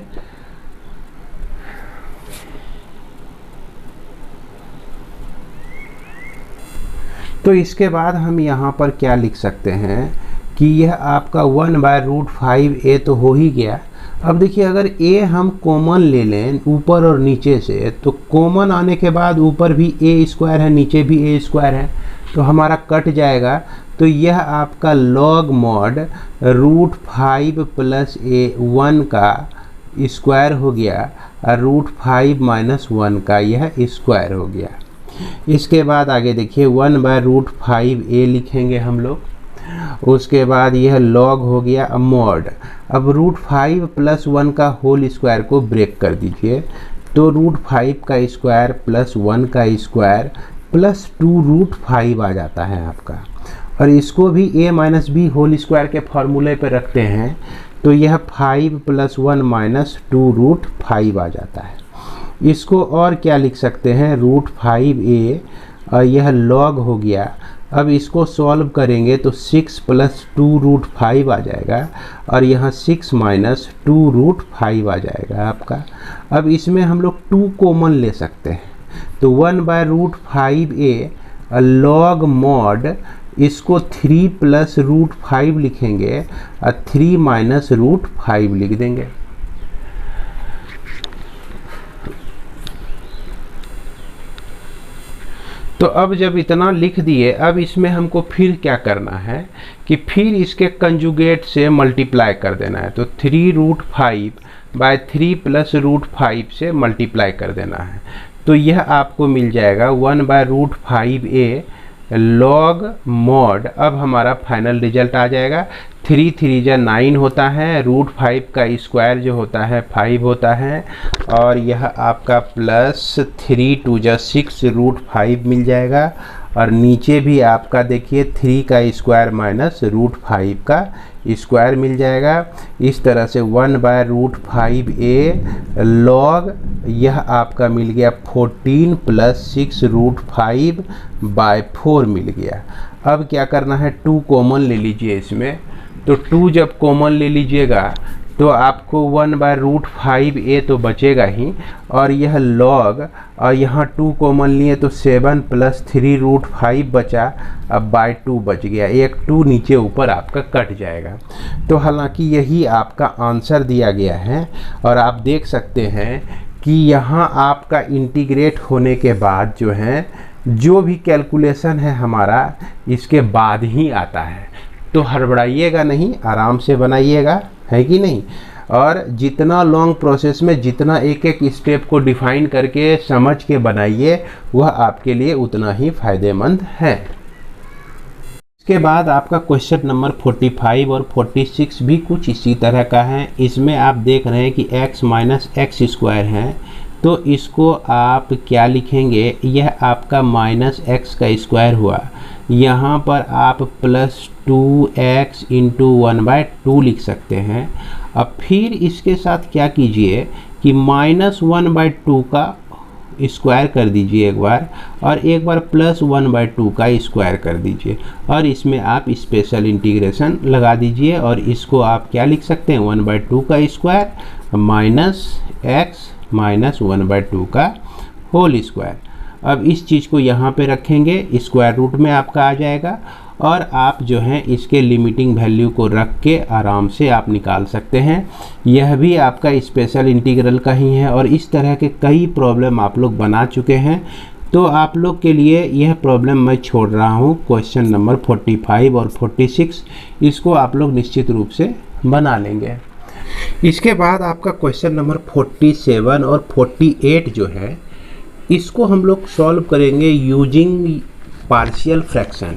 तो इसके बाद हम यहाँ पर क्या लिख सकते हैं कि यह आपका 1/√5a तो हो ही गया। अब देखिए अगर a हम कॉमन ले लें ऊपर और नीचे से, तो कॉमन आने के बाद ऊपर भी a स्क्वायर है, नीचे भी a स्क्वायर है, तो हमारा कट जाएगा। तो यह आपका लॉग मॉड √5 प्लस a1 का स्क्वायर हो गया, और √5 माइनस 1 का यह स्क्वायर हो गया। इसके बाद आगे देखिए 1/√5a लिखेंगे हम लोग, उसके बाद यह लॉग हो गया मॉड। अब √5 प्लस 1 का होल स्क्वायर को ब्रेक कर दीजिए, तो √5 का स्क्वायर प्लस 1 का स्क्वायर प्लस 2√5 आ जाता है आपका। और इसको भी a minus b whole square के फॉर्मूले पे रखते हैं, तो यह 5 प्लस 1 माइनस 2√5 आ जाता है। इसको और क्या लिख सकते हैं, √5a, और यह लॉग हो गया। अब इसको सॉल्व करेंगे तो 6 प्लस 2√5 आ जाएगा, और यहाँ 6 माइनस 2√5 आ जाएगा आपका। अब इसमें हम लोग 2 कॉमन ले सकते हैं, तो 1/√5a log mod, इसको 3 + √5 लिखेंगे और 3 - √5 लिख देंगे। तो अब जब इतना लिख दिए, अब इसमें हमको फिर क्या करना है कि फिर इसके कंजुगेट से मल्टीप्लाई कर देना है। तो 3√5/3 + √5 से मल्टीप्लाई कर देना है। तो यह आपको मिल जाएगा 1/√5a log mod। अब हमारा फाइनल रिजल्ट आ जाएगा। 3 3 जा 9 होता है, √5 का स्क्वायर जो होता है 5 होता है, और यह आपका प्लस 3 2 जा 6 √5 मिल जाएगा। और नीचे भी आपका देखिए 3 का स्क्वायर माइनस √5 का स्क्वायर मिल जाएगा। इस तरह से 1/√5a log, यह आपका मिल गया 14 + 6 √5/4 मिल गया। अब क्या करना है, 2 कॉमन ले लीजिए इसमें। तो 2 जब कॉमन ले लीजिएगा तो आपको 1/√5a तो बचेगा ही, और यह log, और यहाँ 2 कॉमन लिए तो 7 + 3 √5 बचा, अब /2 बच गया। एक 2 नीचे ऊपर आपका कट जाएगा। तो हालांकि यही आपका आंसर दिया गया है, और आप देख सकते हैं कि यहाँ आपका इंटीग्रेट होने के बाद जो है जो भी कैलकुलेशन है हमारा इसके बाद ही आता है। तो हड़बड़ाइएगा नहीं, आराम से बनाइएगा, है कि नहीं। और जितना लॉन्ग प्रोसेस में जितना एक एक स्टेप को डिफाइन करके समझ के बनाइए, वह आपके लिए उतना ही फायदेमंद है। इसके बाद आपका क्वेश्चन नंबर 45 और 46 भी कुछ इसी तरह का है। इसमें आप देख रहे हैं कि x - x² है, तो इसको आप क्या लिखेंगे, यह आपका -x² हुआ। यहाँ पर आप +2x × 1/2 लिख सकते हैं। अब फिर इसके साथ क्या कीजिए कि -1/2 का स्क्वायर कर दीजिए एक बार, और एक बार +1/2 का स्क्वायर कर दीजिए, और इसमें आप स्पेशल इंटीग्रेशन लगा दीजिए। और इसको आप क्या लिख सकते हैं, 1/2 का स्क्वायर -x - 1/2 का होल स्क्वायर। अब इस चीज़ को यहाँ पे रखेंगे, स्क्वायर रूट में आपका आ जाएगा, और आप जो है इसके लिमिटिंग वैल्यू को रख के आराम से आप निकाल सकते हैं। यह भी आपका स्पेशल इंटीग्रल का ही है, और इस तरह के कई प्रॉब्लम आप लोग बना चुके हैं। तो आप लोग के लिए यह प्रॉब्लम मैं छोड़ रहा हूँ, क्वेश्चन नंबर 45 और 46, इसको आप लोग निश्चित रूप से बना लेंगे। इसके बाद आपका क्वेश्चन नंबर 47 और 48 जो है, इसको हम लोग सॉल्व करेंगे यूजिंग पार्शियल फ्रैक्शन।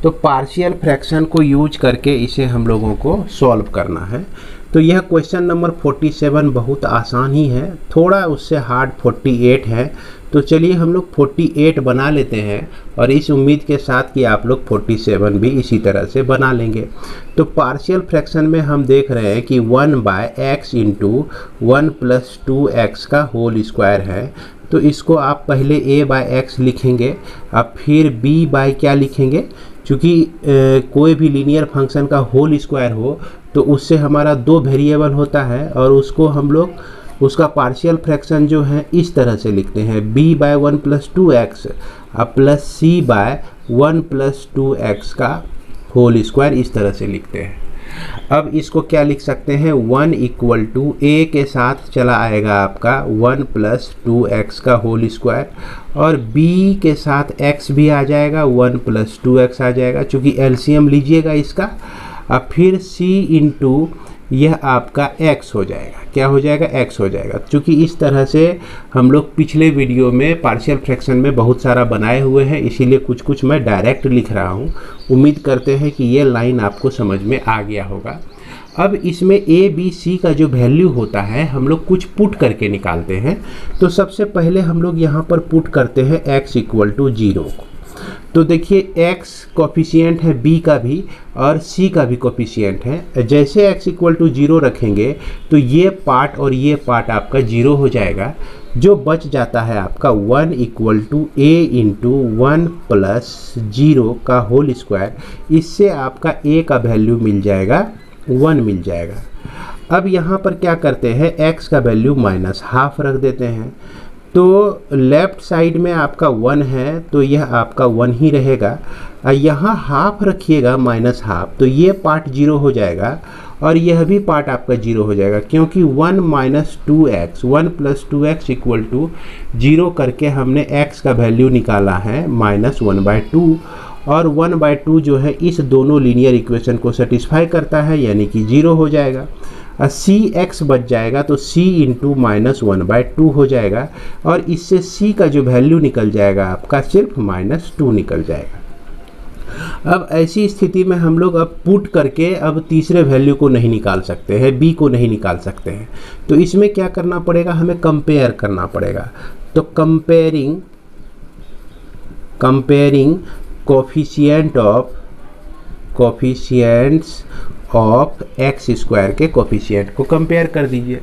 तो पार्शियल फ्रैक्शन को यूज करके इसे हम लोगों को सॉल्व करना है। तो यह क्वेश्चन नंबर 47 बहुत आसान ही है, थोड़ा उससे हार्ड 48 है। तो चलिए हम लोग 48 बना लेते हैं, और इस उम्मीद के साथ कि आप लोग 47 भी इसी तरह से बना लेंगे। तो पार्शियल फ्रैक्शन में हम देख रहे हैं कि 1/x × 1 + 2x का होल स्क्वायर है। तो इसको आप पहले a/x लिखेंगे, अब फिर b/ क्या लिखेंगे, चूँकि कोई भी लीनियर फंक्शन का होल स्क्वायर हो तो उससे हमारा 2 वेरिएबल होता है, और उसको हम लोग उसका पार्शियल फ्रैक्शन जो है इस तरह से लिखते हैं, b/1 + 2x अब प्लस c/1 + 2x का होल स्क्वायर, इस तरह से लिखते हैं। अब इसको क्या लिख सकते हैं, 1 = a के साथ चला आएगा आपका 1 + 2x का होल स्क्वायर, और b के साथ x भी आ जाएगा, 1 + 2x आ जाएगा, चूँकि एलसीएम लीजिएगा इसका। अब फिर c × यह आपका x हो जाएगा, क्या हो जाएगा, x हो जाएगा। चूँकि इस तरह से हम लोग पिछले वीडियो में पार्शियल फ्रैक्शन में बहुत सारा बनाए हुए हैं, इसीलिए कुछ कुछ मैं डायरेक्ट लिख रहा हूँ। उम्मीद करते हैं कि ये लाइन आपको समझ में आ गया होगा। अब इसमें a b c का जो वैल्यू होता है हम लोग कुछ पुट करके निकालते हैं। तो सबसे पहले हम लोग यहाँ पर पुट करते हैं x = 0 को। तो देखिए x कोफिशिएंट है b का भी और c का भी कोफिशिएंट है। जैसे x = 0 रखेंगे तो ये पार्ट और ये पार्ट आपका 0 हो जाएगा। जो बच जाता है आपका 1 = a × 1 + 0 का होल स्क्वायर। इससे आपका a का वैल्यू मिल जाएगा 1 मिल जाएगा। अब यहाँ पर क्या करते हैं, x का वैल्यू -½ रख देते हैं। तो लेफ्ट साइड में आपका 1 है तो यह आपका 1 ही रहेगा। यहाँ हाफ रखिएगा -हाफ, तो ये पार्ट 0 हो जाएगा और यह भी पार्ट आपका 0 हो जाएगा, क्योंकि 1 - 2x 1 + 2x = 0 करके हमने x का वैल्यू निकाला है -1/2, और 1/2 जो है इस दोनों लीनियर इक्वेशन को सेटिस्फाई करता है, यानी कि 0 हो जाएगा। सी एक्स बच जाएगा तो c × -1/2 हो जाएगा, और इससे c का जो वैल्यू निकल जाएगा आपका सिर्फ -2 निकल जाएगा। अब ऐसी स्थिति में हम लोग अब पुट करके अब तीसरे वैल्यू को नहीं निकाल सकते हैं, b को नहीं निकाल सकते हैं। तो इसमें क्या करना पड़ेगा, हमें कंपेयर करना पड़ेगा। तो comparing coefficients of x square के कोफिशिएंट को कंपेयर कर दीजिए।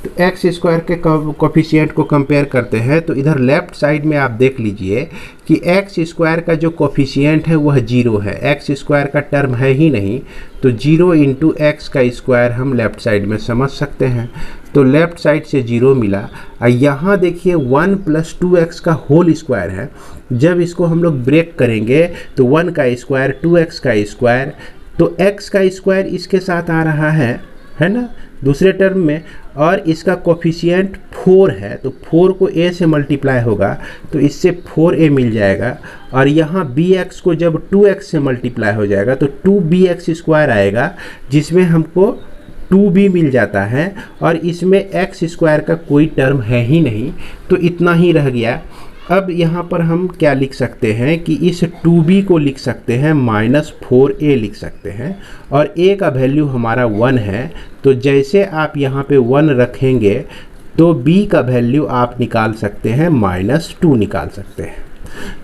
तो एक्स स्क्वायर के कोफिशिएंट को कंपेयर करते हैं तो इधर लेफ्ट साइड में आप देख लीजिए कि एक्स स्क्वायर का जो कोफिशिएंट है वह 0 है, एक्स स्क्वायर का टर्म है ही नहीं, तो 0 × x का स्क्वायर हम लेफ्ट साइड में समझ सकते हैं। तो लेफ्ट साइड से 0 मिला। यहाँ देखिए 1 + 2x का होल स्क्वायर है, जब इसको हम लोग ब्रेक करेंगे तो 1 का स्क्वायर 2x का स्क्वायर, तो x का स्क्वायर इसके साथ आ रहा है ना दूसरे टर्म में, और इसका कोफिशिएंट 4 है तो 4 को a से मल्टीप्लाई होगा तो इससे 4a मिल जाएगा, और यहाँ bx को जब 2x से मल्टीप्लाई हो जाएगा तो 2bx² आएगा, जिसमें हमको 2b मिल जाता है, और इसमें x² का कोई टर्म है ही नहीं, तो इतना ही रह गया। अब यहाँ पर हम क्या लिख सकते हैं कि इस 2b को लिख सकते हैं -4a लिख सकते हैं, और a का वैल्यू हमारा 1 है, तो जैसे आप यहाँ पे 1 रखेंगे तो b का वैल्यू आप निकाल सकते हैं -2 निकाल सकते हैं।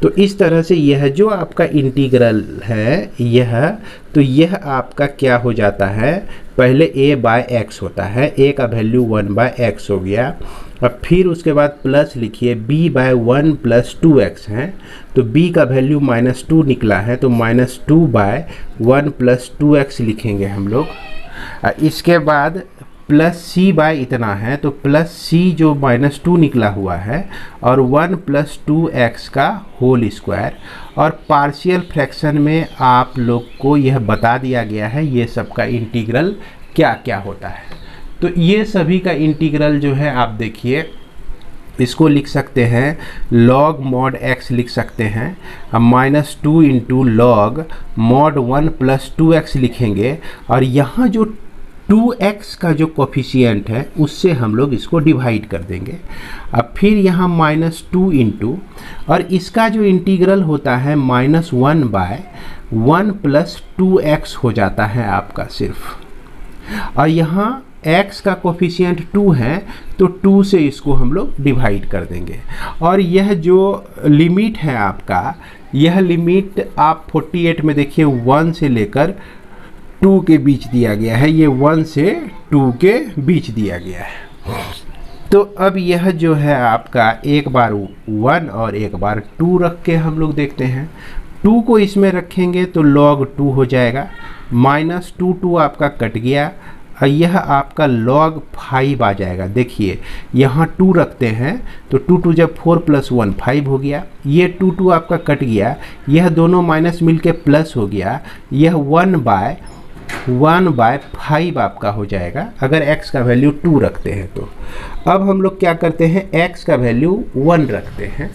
तो इस तरह से यह जो आपका इंटीग्रल है यह आपका क्या हो जाता है, पहले a/x होता है, a का वैल्यू 1/x हो गया, अब फिर उसके बाद प्लस लिखिए b/1 + 2x है, तो b का वैल्यू -2 निकला है, तो -2/1 + 2x लिखेंगे हम लोग। इसके बाद प्लस c/ इतना है, तो प्लस c जो -2 निकला हुआ है, और 1 + 2x का होल स्क्वायर, और पार्शियल फ्रैक्शन में आप लोग को यह बता दिया गया है ये सब का इंटीग्रल क्या क्या होता है। तो ये सभी का इंटीग्रल जो है आप देखिए, इसको लिख सकते हैं log mod x लिख सकते हैं, अब -2 × log mod 1 + 2x लिखेंगे, और यहाँ जो 2x का जो कोफिशिएंट है उससे हम लोग इसको डिवाइड कर देंगे। अब फिर यहाँ -2 × और इसका जो इंटीग्रल होता है -1/1 + 2x हो जाता है आपका सिर्फ, और यहाँ x का कोफिशिएंट 2 है तो 2 से इसको हम लोग डिवाइड कर देंगे। और यह जो लिमिट है आपका, यह लिमिट आप 48 में देखिए 1 से लेकर 2 के बीच दिया गया है, ये 1 से 2 के बीच दिया गया है। तो अब यह जो है आपका एक बार 1 और एक बार 2 रख के हम लोग देखते हैं। 2 को इसमें रखेंगे तो log 2 हो जाएगा, -2 आपका कट गया, और यह आपका log 5 आ जाएगा। देखिए यहाँ 2 रखते हैं तो 2 जब 4 + 1 5 हो गया, ये 2 आपका कट गया, यह दोनों माइनस मिलके प्लस हो गया, यह 1/5 आपका हो जाएगा अगर x का वैल्यू 2 रखते हैं तो। अब हम लोग क्या करते हैं, x का वैल्यू 1 रखते हैं,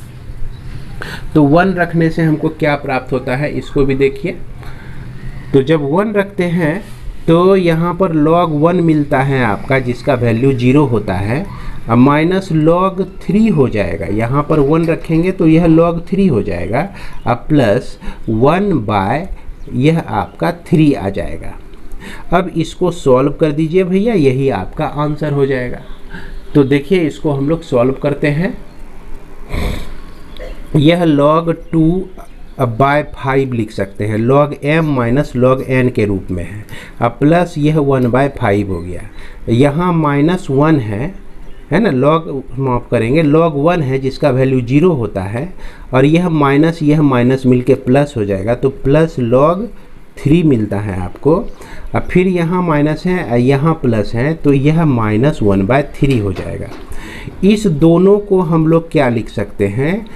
तो 1 रखने से हमको क्या प्राप्त होता है इसको भी देखिए। तो जब 1 रखते हैं तो यहाँ पर log 1 मिलता है आपका, जिसका वैल्यू 0 होता है, अब -log 3 हो जाएगा, यहाँ पर 1 रखेंगे तो यह log 3 हो जाएगा, अब प्लस 1/ यह आपका 3 आ जाएगा। अब इसको सॉल्व कर दीजिए भैया, यही आपका आंसर हो जाएगा। तो देखिए इसको हम लोग सॉल्व करते हैं, यह log 2/5 लिख सकते हैं, log m - log n के रूप में है, अब प्लस यह 1/5 हो गया, यहाँ -1 है ना, log माफ करेंगे log 1 है जिसका वैल्यू 0 होता है, और यह माइनस मिलके प्लस हो जाएगा, तो प्लस log 3 मिलता है आपको। अब फिर यहाँ माइनस है यहाँ प्लस है, तो यह -1/3 हो जाएगा। इस दोनों को हम लोग क्या लिख सकते हैं,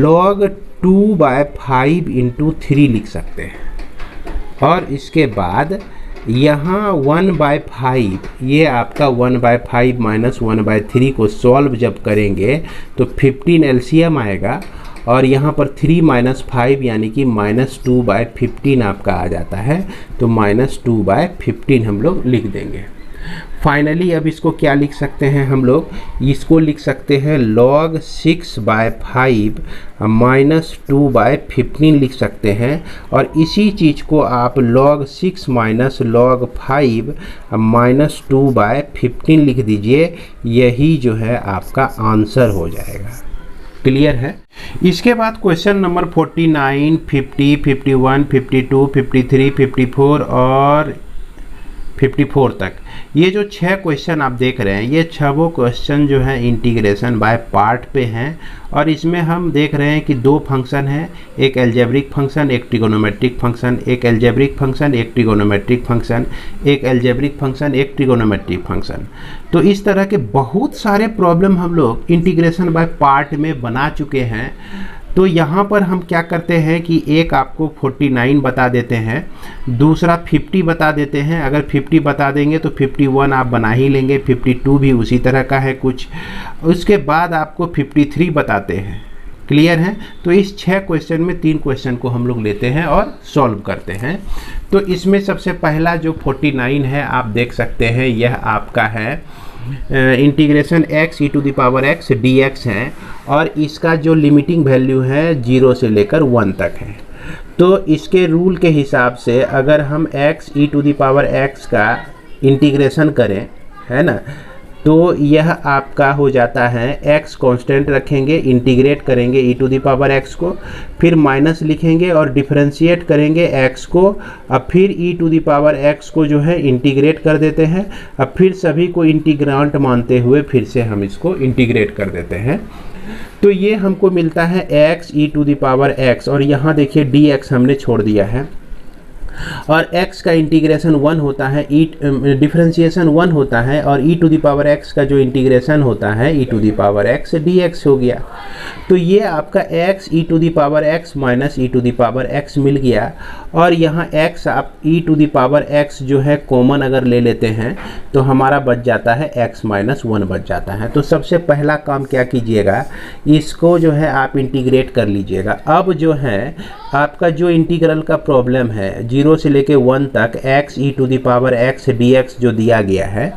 log 2/5 × 3 लिख सकते हैं। और इसके बाद यहाँ 1/5, ये आपका 1/5 - 1/3 को सॉल्व जब करेंगे तो 15 एलसीएम आएगा, और यहाँ पर 3 - 5 यानी कि -2/15 आपका आ जाता है। तो -2/15 हम लोग लिख देंगे। फाइनली अब इसको क्या लिख सकते हैं हम लोग, इसको लिख सकते हैं log 6/5 - 2/15 लिख सकते हैं। और इसी चीज़ को आप log 6 - log 5 - 2/15 लिख दीजिए, यही जो है आपका आंसर हो जाएगा। क्लियर है। इसके बाद क्वेश्चन नंबर 49, 50, 51, 52, 53, 54 और 54 तक, ये जो 6 क्वेश्चन आप देख रहे हैं, ये 6 क्वेश्चन जो है इंटीग्रेशन बाय पार्ट पे हैं। और इसमें हम देख रहे हैं कि 2 फंक्शन हैं, एक एल्जेब्रिक फंक्शन, एक ट्रिगोनोमेट्रिक फंक्शन, एक एल्जेब्रिक फंक्शन, एक ट्रिगोनोमेट्रिक फंक्शन, एक एल्जेब्रिक फंक्शन, एक ट्रिगोनोमेट्रिक फंक्शन। तो इस तरह के बहुत सारे प्रॉब्लम हम लोग इंटीग्रेशन बाय पार्ट में बना चुके हैं। तो यहाँ पर हम क्या करते हैं कि एक आपको 49 बता देते हैं, दूसरा 50 बता देते हैं। अगर 50 बता देंगे तो 51 आप बना ही लेंगे, 52 भी उसी तरह का है कुछ। उसके बाद आपको 53 बताते हैं। क्लियर है। तो इस 6 क्वेश्चन में 3 क्वेश्चन को हम लोग लेते हैं और सॉल्व करते हैं। तो इसमें सबसे पहला जो 49 है आप देख सकते हैं, यह आपका है इंटीग्रेशन x e⁻x dx है, और इसका जो लिमिटिंग वैल्यू है 0 से लेकर 1 तक है। तो इसके रूल के हिसाब से अगर हम x e⁻x का इंटीग्रेशन करें, है ना, तो यह आपका हो जाता है x कांस्टेंट रखेंगे, इंटीग्रेट करेंगे e⁻x को, फिर माइनस लिखेंगे और डिफरेंशिएट करेंगे x को, अब फिर e⁻x को जो है इंटीग्रेट कर देते हैं। अब फिर सभी को इंटीग्रांट मानते हुए फिर से हम इसको इंटीग्रेट कर देते हैं। तो ये हमको मिलता है x e⁻x, और यहाँ देखिए dx हमने छोड़ दिया है, और x का इंटीग्रेशन 1 होता है, डिफरेंशिएशन 1 होता है, और e⁻x का जो इंटीग्रेशन होता है e⁻x dx हो गया। तो ये आपका x e⁻x - e⁻x मिल गया। और यहाँ x आप e⁻x जो है कॉमन अगर ले लेते हैं तो हमारा बच जाता है x - 1 बच जाता है। तो सबसे पहला काम क्या कीजिएगा, इसको जो है आप इंटीग्रेट कर लीजिएगा। अब जो है आपका जो इंटीग्रल का प्रॉब्लम है 0 से लेके 1 तक x e⁻x dx जो दिया गया है,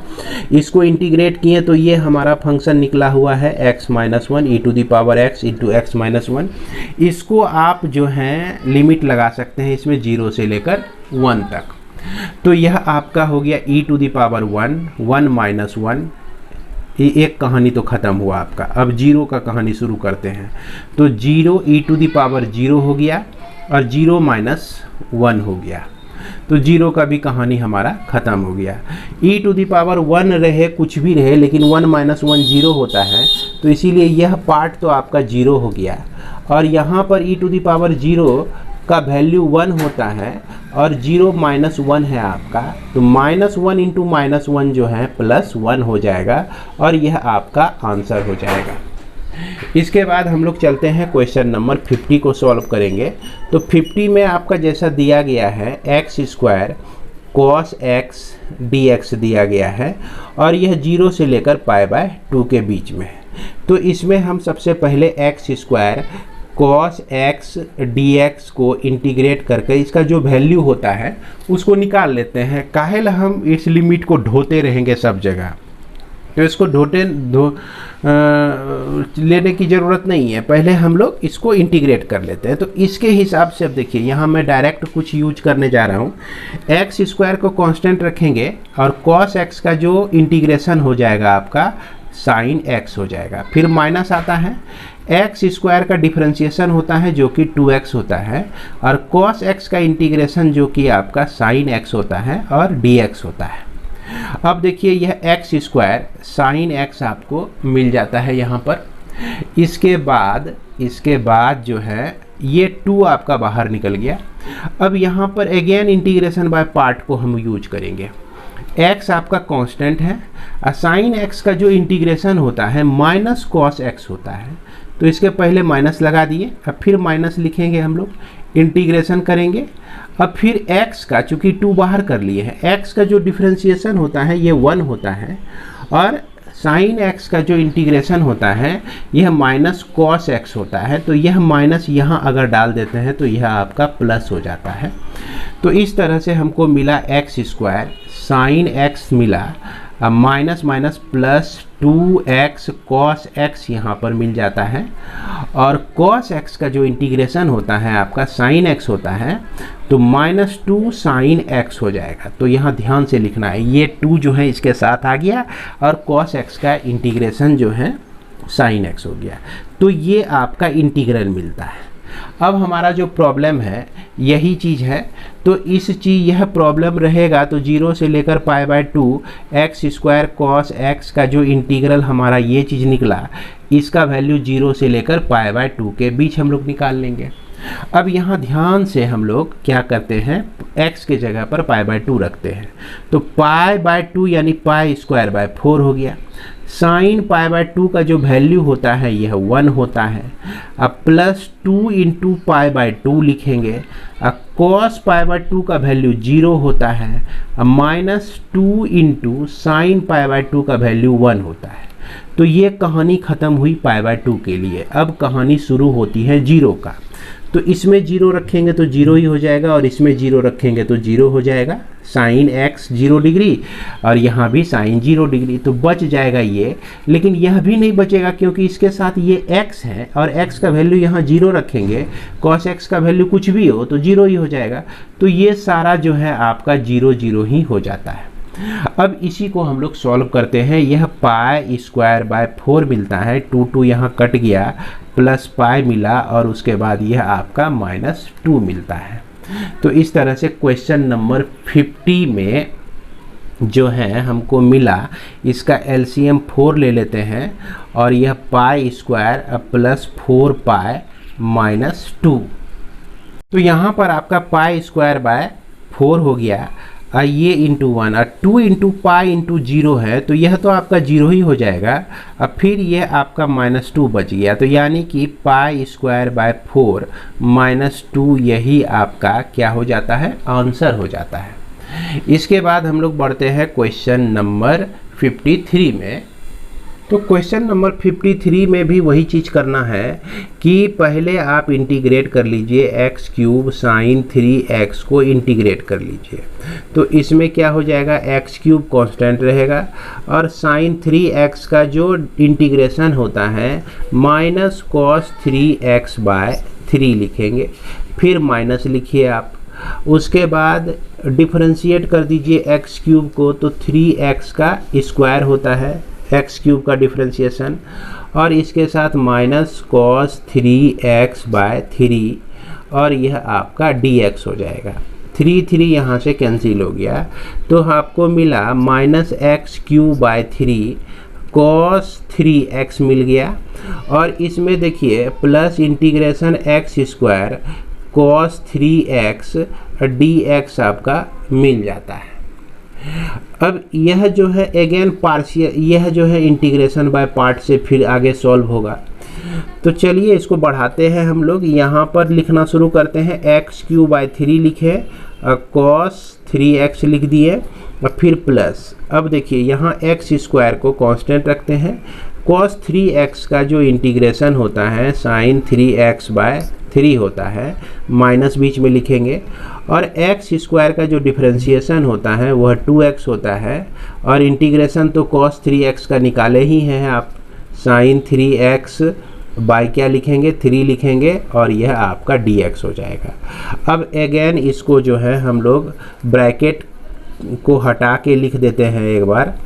इसको इंटीग्रेट किए तो ये हमारा फंक्शन निकला हुआ है x - 1 e⁻x × x - 1। इसको आप जो है लिमिट लगा सकते हैं इसमें 0 से लेकर 1 तक। तो यह आपका हो गया e⁻1 1 - 1। ये एक कहानी तो ख़त्म हुआ आपका। अब 0 का कहानी शुरू करते हैं। तो 0 e⁻0 हो गया और 0 - 1 हो गया। तो 0 का भी कहानी हमारा ख़त्म हो गया। e⁻1 रहे कुछ भी रहे, लेकिन 1 - 1 0 होता है, तो इसीलिए यह पार्ट तो आपका 0 हो गया। और यहाँ पर e⁻0 का वैल्यू 1 होता है और 0 - 1 है आपका, तो -1 × -1 जो है +1 हो जाएगा, और यह आपका आंसर हो जाएगा। इसके बाद हम लोग चलते हैं क्वेश्चन नंबर 50 को सॉल्व करेंगे। तो 50 में आपका जैसा दिया गया है x² cos x dx दिया गया है, और यह 0 से लेकर π/2 के बीच में है। तो इसमें हम सबसे पहले x² cos x dx को इंटीग्रेट करके इसका जो वैल्यू होता है उसको निकाल लेते हैं। काहेला हम इस लिमिट को ढोते रहेंगे सब जगह, तो इसको लेने की ज़रूरत नहीं है। पहले हम लोग इसको इंटीग्रेट कर लेते हैं। तो इसके हिसाब से अब देखिए, यहाँ मैं डायरेक्ट कुछ यूज करने जा रहा हूँ। x² को कांस्टेंट रखेंगे और cos x का जो इंटीग्रेशन हो जाएगा आपका sin x हो जाएगा। फिर माइनस आता है, x² का डिफरेंशिएशन होता है जो कि 2x होता है, और cos x का इंटीग्रेशन जो कि आपका sin x होता है और dx होता है। अब देखिए यह x² sin x आपको मिल जाता है यहाँ पर। इसके बाद जो है ये 2 आपका बाहर निकल गया। अब यहाँ पर अगेन इंटीग्रेशन बाय पार्ट को हम यूज करेंगे। x आपका कांस्टेंट है, साइन x का जो इंटीग्रेशन होता है माइनस कॉस x होता है, तो इसके पहले माइनस लगा दिए, अब फिर माइनस लिखेंगे हम लोग, इंटीग्रेशन करेंगे। अब फिर x का, चूँकि 2 बाहर कर लिए हैं, x का जो डिफ्रेंशिएशन होता है ये 1 होता है, और साइन x का जो इंटीग्रेशन होता है यह माइनस कॉस x होता है, तो यह माइनस यहाँ अगर डाल देते हैं तो यह आपका प्लस हो जाता है। तो इस तरह से हमको मिला x स्क्वायर साइन x मिला, minus minus plus 2x cos x यहाँ पर मिल जाता है, और कॉस x का जो इंटीग्रेशन होता है आपका साइन x होता है, तो -2 साइन x हो जाएगा। तो यहाँ ध्यान से लिखना है, ये 2 जो है इसके साथ आ गया और cos x का इंटीग्रेशन जो है साइन x हो गया, तो ये आपका इंटीग्रल मिलता है। अब हमारा जो प्रॉब्लम है यही चीज़ है, तो इस चीज़ यह प्रॉब्लम रहेगा तो 0 से लेकर π/2 x स्क्वायर कॉस x का जो इंटीग्रल हमारा ये चीज़ निकला, इसका वैल्यू 0 से लेकर π/2 के बीच हम लोग निकाल लेंगे। अब यहाँ ध्यान से हम लोग क्या करते हैं, x के जगह पर π/2 रखते हैं, तो π/2 यानी π²/4 हो गया। साइन π/2 का जो वैल्यू होता है यह 1 होता है। अब +2 इंटू π/2 लिखेंगे। अब cos π/2 का वैल्यू 0 होता है। अब -2 इंटू साइन π/2 का वैल्यू 1 होता है। तो ये कहानी ख़त्म हुई π/2 के लिए। अब कहानी शुरू होती है 0 का, तो इसमें 0 रखेंगे तो 0 ही हो जाएगा, और इसमें 0 रखेंगे तो 0 हो जाएगा। साइन x 0 डिग्री और यहाँ भी साइन 0 डिग्री, तो बच जाएगा ये। लेकिन यह भी नहीं बचेगा क्योंकि इसके साथ ये x है और x का वैल्यू यहाँ 0 रखेंगे, cos x का वैल्यू कुछ भी हो तो 0 ही हो जाएगा। तो ये सारा जो है आपका 0 0 ही हो जाता है। अब इसी को हम लोग सॉल्व करते हैं। यह π²/4 मिलता है, 2 यहाँ कट गया, प्लस पाई मिला, और उसके बाद यह आपका -2 मिलता है। तो इस तरह से क्वेश्चन नंबर 50 में जो है हमको मिला, इसका एलसीएम 4 ले लेते हैं, और यह π² प्लस 4π -2। तो यहाँ पर आपका π²/4 हो गया, ये इंटू 1, और 2 इंटू पाई इंटू 0 है, तो यह तो आपका 0 ही हो जाएगा। अब फिर यह आपका -2 बच गया, तो यानी कि π²/4 -2 यही आपका क्या हो जाता है, आंसर हो जाता है। इसके बाद हम लोग बढ़ते हैं क्वेश्चन नंबर 53 में। तो क्वेश्चन नंबर 53 में भी वही चीज़ करना है कि पहले आप इंटीग्रेट कर लीजिए x³ साइन 3x को इंटीग्रेट कर लीजिए। तो इसमें क्या हो जाएगा, x³ कांस्टेंट रहेगा, और साइन 3x का जो इंटीग्रेशन होता है -cos 3x/3 लिखेंगे, फिर माइनस लिखिए आप। उसके बाद डिफरेंशिएट कर दीजिए x³ को, तो 3x का स्क्वायर होता है x³ का डिफरेंशिएशन, और इसके साथ -cos 3x/3, और यह आपका dx हो जाएगा। 3 यहाँ से कैंसिल हो गया, तो आपको मिला -x³/3 cos 3x मिल गया, और इसमें देखिए plus integration x² cos 3x dx आपका मिल जाता है। अब यह जो है अगेन पार्शियल, यह जो है इंटीग्रेशन बाय पार्ट से फिर आगे सॉल्व होगा। तो चलिए इसको बढ़ाते हैं हम लोग, यहाँ पर लिखना शुरू करते हैं। x³/3 लिखे, cos 3x लिख दिए, और फिर प्लस। अब देखिए यहाँ x² को कांस्टेंट रखते हैं, cos 3x का जो इंटीग्रेशन होता है साइन 3x/3 होता है, माइनस बीच में लिखेंगे, और x² का जो डिफरेंशिएशन होता है वह 2x होता है, और इंटीग्रेशन तो cos 3x का निकाले ही हैं आप, साइन 3x बाय क्या लिखेंगे, 3 लिखेंगे, और यह आपका dx हो जाएगा। अब अगेन इसको जो है हम लोग ब्रैकेट को हटा के लिख देते हैं एक बार,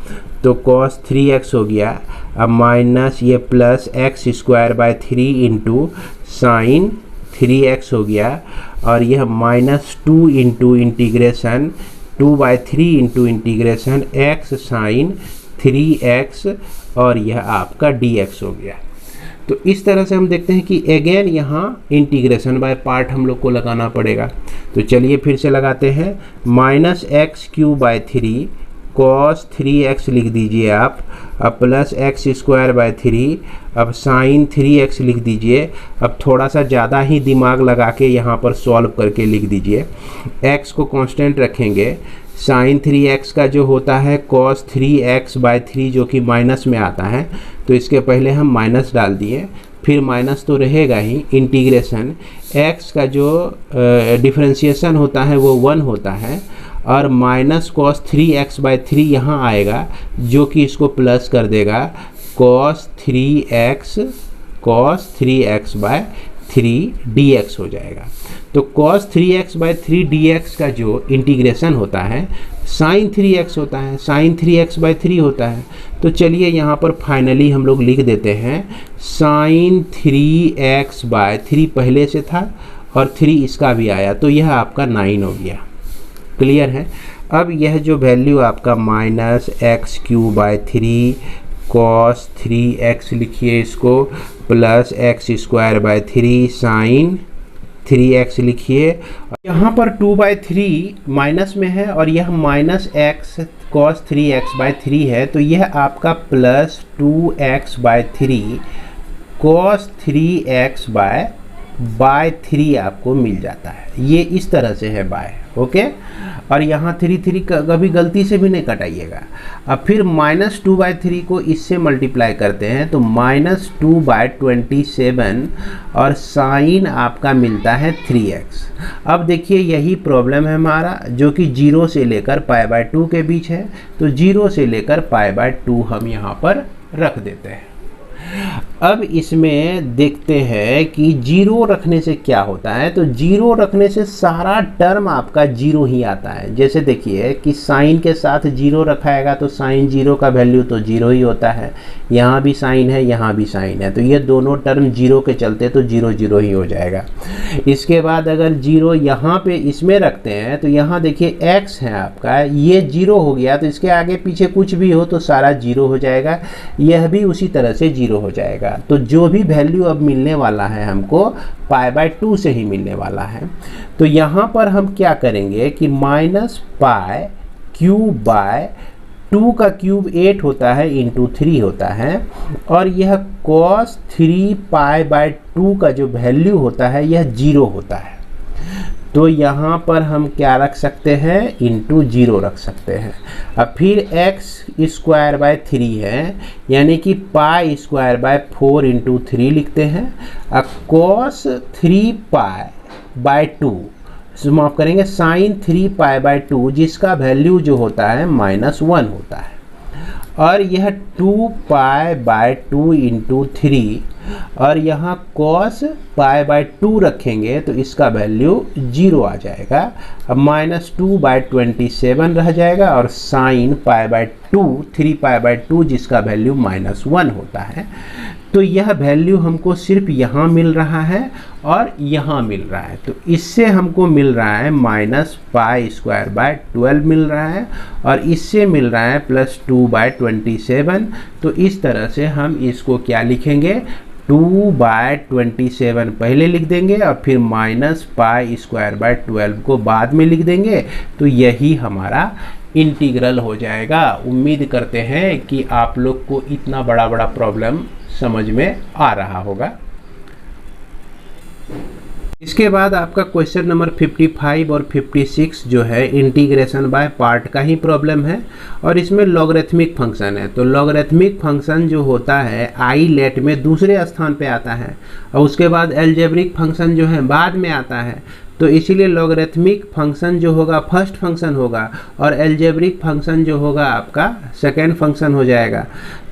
तो cos 3x हो गया, अब माइनस ये plus x²/3 into sine 3x हो गया, और यह -2 into integration 2/3 into integration x sine 3x, और यह आपका dx हो गया। तो इस तरह से हम देखते हैं कि अगेन यहाँ इंटीग्रेशन बाय पार्ट हम लोग को लगाना पड़ेगा। तो चलिए फिर से लगाते हैं, -x³/3 cos 3x लिख दीजिए आप, अब प्लस एक्स स्क्वायर बाय 3, अब साइन 3x लिख दीजिए। अब थोड़ा सा ज़्यादा ही दिमाग लगा के यहाँ पर सॉल्व करके लिख दीजिए। x को कांस्टेंट रखेंगे, साइन 3x का जो होता है cos 3x बाय 3 जो कि माइनस में आता है, तो इसके पहले हम माइनस डाल दिए, फिर माइनस तो रहेगा ही, इंटीग्रेशन x का जो डिफरेंशिएशन होता है वो 1 होता है, और माइनस cos 3x बाय 3 यहाँ आएगा जो कि इसको प्लस कर देगा, cos 3x बाय 3 dx हो जाएगा। तो cos 3x बाय 3 dx का जो इंटीग्रेशन होता है sin 3x होता है, sin 3x बाय 3 होता है। तो चलिए यहाँ पर फाइनली हम लोग लिख देते हैं sin 3x बाय 3 पहले से था और 3 इसका भी आया, तो यह आपका 9 हो गया। क्लियर है। अब यह जो वैल्यू आपका minus X cube by 3 cos 3x लिखिए इसको, plus X square by 3 sine 3x लिखिए। यहाँ पर 2/3 माइनस में है और यह minus x cos 3x bye 3 है, तो यह आपका plus 2x bye 3 cos 3x bye 3 आपको मिल जाता है। ये इस तरह से है बाय, ओके। और यहाँ 3 कभी गलती से भी नहीं कटाइएगा। अब फिर -2/3 को इससे मल्टीप्लाई करते हैं तो -2/27 और साइन आपका मिलता है 3x। अब देखिए यही प्रॉब्लम है हमारा, जो कि 0 से लेकर π/2 के बीच है, तो 0 से लेकर π/2 हम यहाँ पर रख देते हैं। अब इसमें देखते हैं कि 0 रखने से क्या होता है। तो 0 रखने से सारा टर्म आपका 0 ही आता है। जैसे देखिए कि साइन के साथ 0 रखाएगा तो साइन 0 का वैल्यू तो 0 ही होता है, यहाँ भी साइन है यहाँ भी साइन है, तो ये दोनों टर्म 0 के चलते तो 0 0 ही हो जाएगा। इसके बाद अगर 0 यहाँ पे इसमें रखते हैं तो यहाँ देखिए x है आपका, ये 0 हो गया, तो इसके आगे पीछे कुछ भी हो तो सारा 0 हो जाएगा, यह भी उसी तरह से 0 हो जाएगा। तो जो भी वैल्यू अब मिलने वाला है हमको π/2 से ही मिलने वाला है। तो यहाँ पर हम क्या करेंगे कि -π³ का क्यूब 8 होता है इंटू 3 होता है, और यह cos 3π/2 का जो वैल्यू होता है यह 0 होता है। तो यहाँ पर हम क्या रख सकते हैं, इंटू 0 रख सकते हैं। अब फिर x² बाय 3 है, यानी कि π² 4 × 3 लिखते हैं। अब cos 3π/2 माफ करेंगे साइन 3π/2, जिसका वैल्यू जो होता है -1 होता है, और यह 2π/2 × 3, और यहाँ cos π/2 रखेंगे तो इसका वैल्यू 0 आ जाएगा। अब -2/27 रह जाएगा, और साइन π/2 3π/2 जिसका वैल्यू -1 होता है। तो यह वैल्यू हमको सिर्फ यहाँ मिल रहा है और यहाँ मिल रहा है, तो इससे हमको मिल रहा है -π² 12 मिल रहा है, और इससे मिल रहा है +2/27। तो इस तरह से हम इसको क्या लिखेंगे, 2/27 पहले लिख देंगे और फिर -π² 12 को बाद में लिख देंगे। तो यही हमारा इंटीग्रल हो जाएगा। उम्मीद करते हैं कि आप लोग को इतना बड़ा प्रॉब्लम समझ में आ रहा होगा। इसके बाद आपका क्वेश्चन नंबर 55 और 56 जो है इंटीग्रेशन बाय पार्ट का ही प्रॉब्लम है, और इसमें लॉगरिथमिक फंक्शन है। तो लॉगरिथमिक फंक्शन जो होता है आईलेट में दूसरे स्थान पे आता है, और उसके बाद अलजेब्रिक फंक्शन जो है बाद में आता है। तो इसीलिए लॉगरिथमिक फंक्शन जो होगा फर्स्ट फंक्शन होगा, और अलजेब्रिक फंक्शन जो होगा आपका सेकेंड फंक्शन हो जाएगा।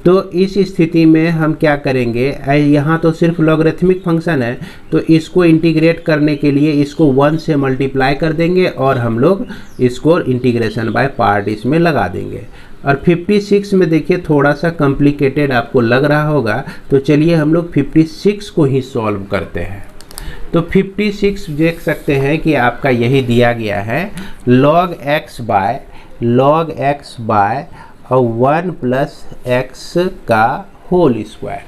तो इस स्थिति में हम क्या करेंगे, यहाँ तो सिर्फ लॉगरिथमिक फंक्शन है, तो इसको इंटीग्रेट करने के लिए इसको 1 से मल्टीप्लाई कर देंगे, और हम लोग इसको इंटीग्रेशन बाय पार्ट इसमें लगा देंगे। और 56 में देखिए थोड़ा सा कॉम्प्लिकेटेड आपको लग रहा होगा, तो चलिए हम लोग 56 को ही सॉल्व करते हैं। तो 56 देख सकते हैं कि आपका यही दिया गया है, log x बाय और 1 + x का होल स्क्वायर।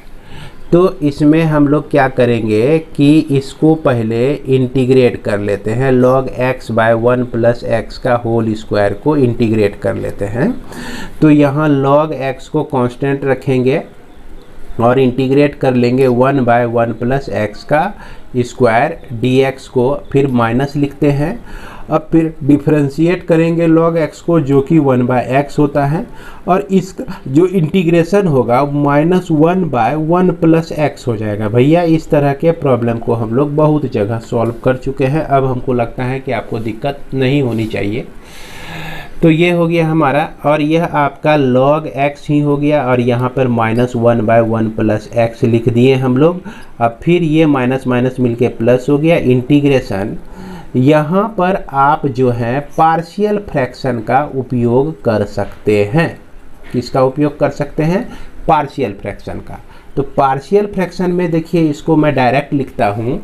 तो इसमें हम लोग क्या करेंगे कि इसको पहले इंटीग्रेट कर लेते हैं, log x by 1 plus X का होल स्क्वायर को इंटीग्रेट कर लेते हैं। तो यहाँ log x को कांस्टेंट रखेंगे और इंटीग्रेट कर लेंगे 1 बाय 1 प्लस एक्स का स्क्वायर dx को, फिर माइनस लिखते हैं। अब फिर डिफरेंशिएट करेंगे log x को जो कि 1 बाय एक्स होता है, और इसका जो इंटीग्रेशन होगा -1 बाय 1 प्लस एक्स हो जाएगा। भैया इस तरह के प्रॉब्लम को हम लोग बहुत जगह सॉल्व कर चुके हैं, अब हमको लगता है कि आपको दिक्कत नहीं होनी चाहिए। तो ये हो गया हमारा, और यह आपका log x ही हो गया, और यहाँ पर -1 बाय 1 प्लस एक्स लिख दिए हम लोग। अब फिर ये माइनस माइनस मिलके प्लस हो गया, इंटीग्रेशन। यहाँ पर आप जो है पार्शियल फ्रैक्शन का उपयोग कर सकते हैं। किसका उपयोग कर सकते हैं? पार्शियल फ्रैक्शन का। तो पार्शियल फ्रैक्शन में देखिए, इसको मैं डायरेक्ट लिखता हूँ,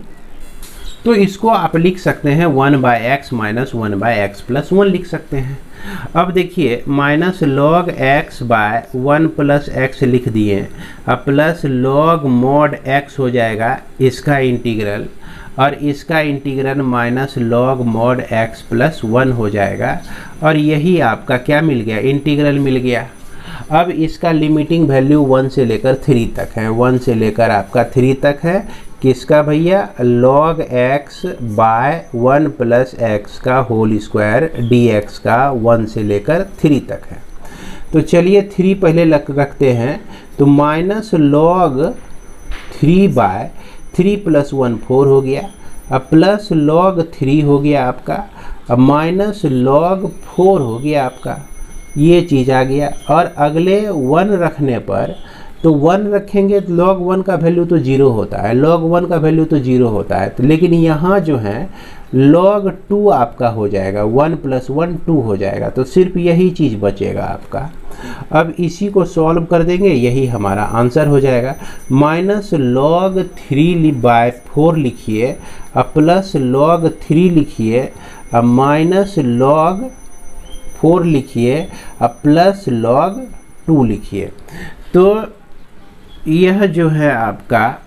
तो इसको आप लिख सकते हैं 1 by X minus 1 by X plus 1 लिख सकते हैं। अब देखिए minus log x by 1 plus X लिख दिए, अब प्लस log mod x हो जाएगा इसका इंटीग्रल, और इसका integral minus log mod x plus 1 हो जाएगा, और यही आपका क्या मिल गया? इंटीग्रल मिल गया। अब इसका लिमिटिंग वैल्यू 1 से लेकर 3 तक है, 1 से लेकर आपका 3 तक है। किसका भैया? log x by 1 plus X का होल स्क्वायर dx का 1 से लेकर 3 तक है। तो चलिए 3 पहले रखते हैं, तो माइनस log 3 बाय 3 प्लस 1 4 हो गया, अब प्लस log 3 हो गया आपका, अब माइनस log 4 हो गया आपका, ये चीज़ आ गया। और अगले 1 रखने पर, तो 1 रखेंगे तो log 1 का वैल्यू तो 0 होता है, log 1 का वैल्यू तो 0 होता है, तो लेकिन यहाँ जो है log 2 आपका हो जाएगा, 1 प्लस 1 2 हो जाएगा, तो सिर्फ यही चीज़ बचेगा आपका। अब इसी को सॉल्व कर देंगे, यही हमारा आंसर हो जाएगा। माइनस log 3 बाय 4 लिखिए, अब प्लस log 3 लिखिए, अब माइनस log 4 लिखिए, अब प्लस log 2 लिखिए। तो यह जो है आपका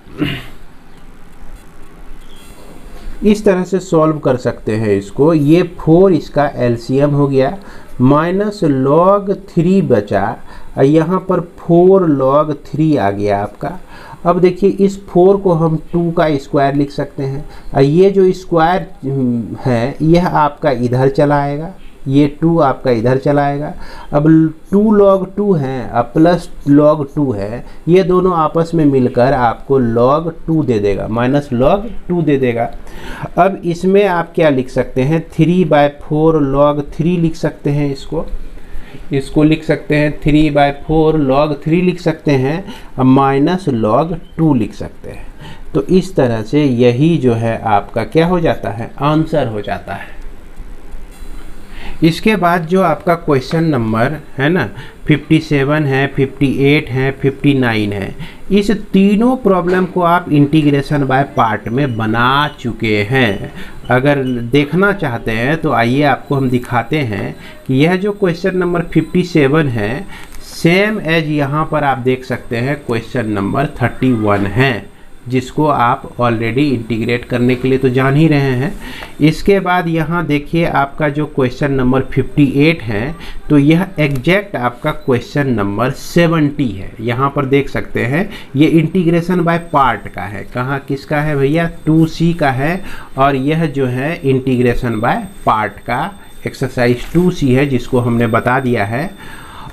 इस तरह से सॉल्व कर सकते हैं इसको। ये 4 इसका एलसीएम हो गया, माइनस log 3 बचा, यहाँ पर 4 log 3 आ गया आपका। अब देखिए इस 4 को हम 2 का स्क्वायर लिख सकते हैं, ये जो स्क्वायर है यह आपका इधर चला आएगा, ये 2 आपका इधर चलाएगा। अब 2 log 2 है, अब प्लस log 2 है, ये दोनों आपस में मिलकर आपको log 2 दे देगा, माइनस log 2 दे देगा। अब इसमें आप क्या लिख सकते हैं? 3 बाय 4 log 3 लिख सकते हैं, इसको लिख सकते हैं 3 बाय 4 log 3 लिख सकते हैं, अब माइनस log 2 लिख सकते हैं। तो इस तरह से यही जो है आपका क्या हो जाता है? आंसर हो जाता है। इसके बाद जो आपका क्वेश्चन नंबर है ना 57 है, 58 है, 59 है, इस तीनों प्रॉब्लम को आप इंटीग्रेशन बाय पार्ट में बना चुके हैं। अगर देखना चाहते हैं तो आइए आपको हम दिखाते हैं कि यह जो क्वेश्चन नंबर 57 है, सेम एज यहाँ पर आप देख सकते हैं क्वेश्चन नंबर 31 है, जिसको आप ऑलरेडी इंटीग्रेट करने के लिए तो जान ही रहे हैं। इसके बाद यहाँ देखिए आपका जो क्वेश्चन नंबर 58 है, तो यह एग्जैक्ट आपका क्वेश्चन नंबर 70 है। यहाँ पर देख सकते हैं ये इंटीग्रेशन बाय पार्ट का है। कहाँ किसका है भैया? 2C का है, और यह जो है इंटीग्रेशन बाय पार्ट का एक्सरसाइज 2C है, जिसको हमने बता दिया है।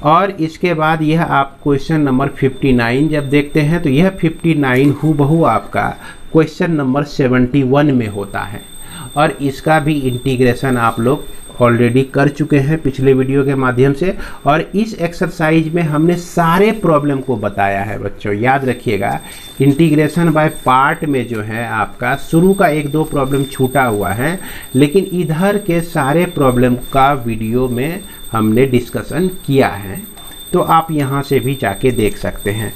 और इसके बाद यह आप क्वेश्चन नंबर 59 जब देखते हैं तो यह 59 हूबहू आपका क्वेश्चन नंबर 71 में होता है, और इसका भी इंटीग्रेशन आप लोग ऑलरेडी कर चुके हैं पिछले वीडियो के माध्यम से। और इस एक्सरसाइज में हमने सारे प्रॉब्लम को बताया है बच्चों, याद रखिएगा। इंटीग्रेशन बाय पार्ट में जो है आपका शुरू का 1-2 प्रॉब्लम छूटा हुआ है, लेकिन इधर के सारे प्रॉब्लम का वीडियो में हमने डिस्कशन किया है, तो आप यहाँ से भी जाके देख सकते हैं।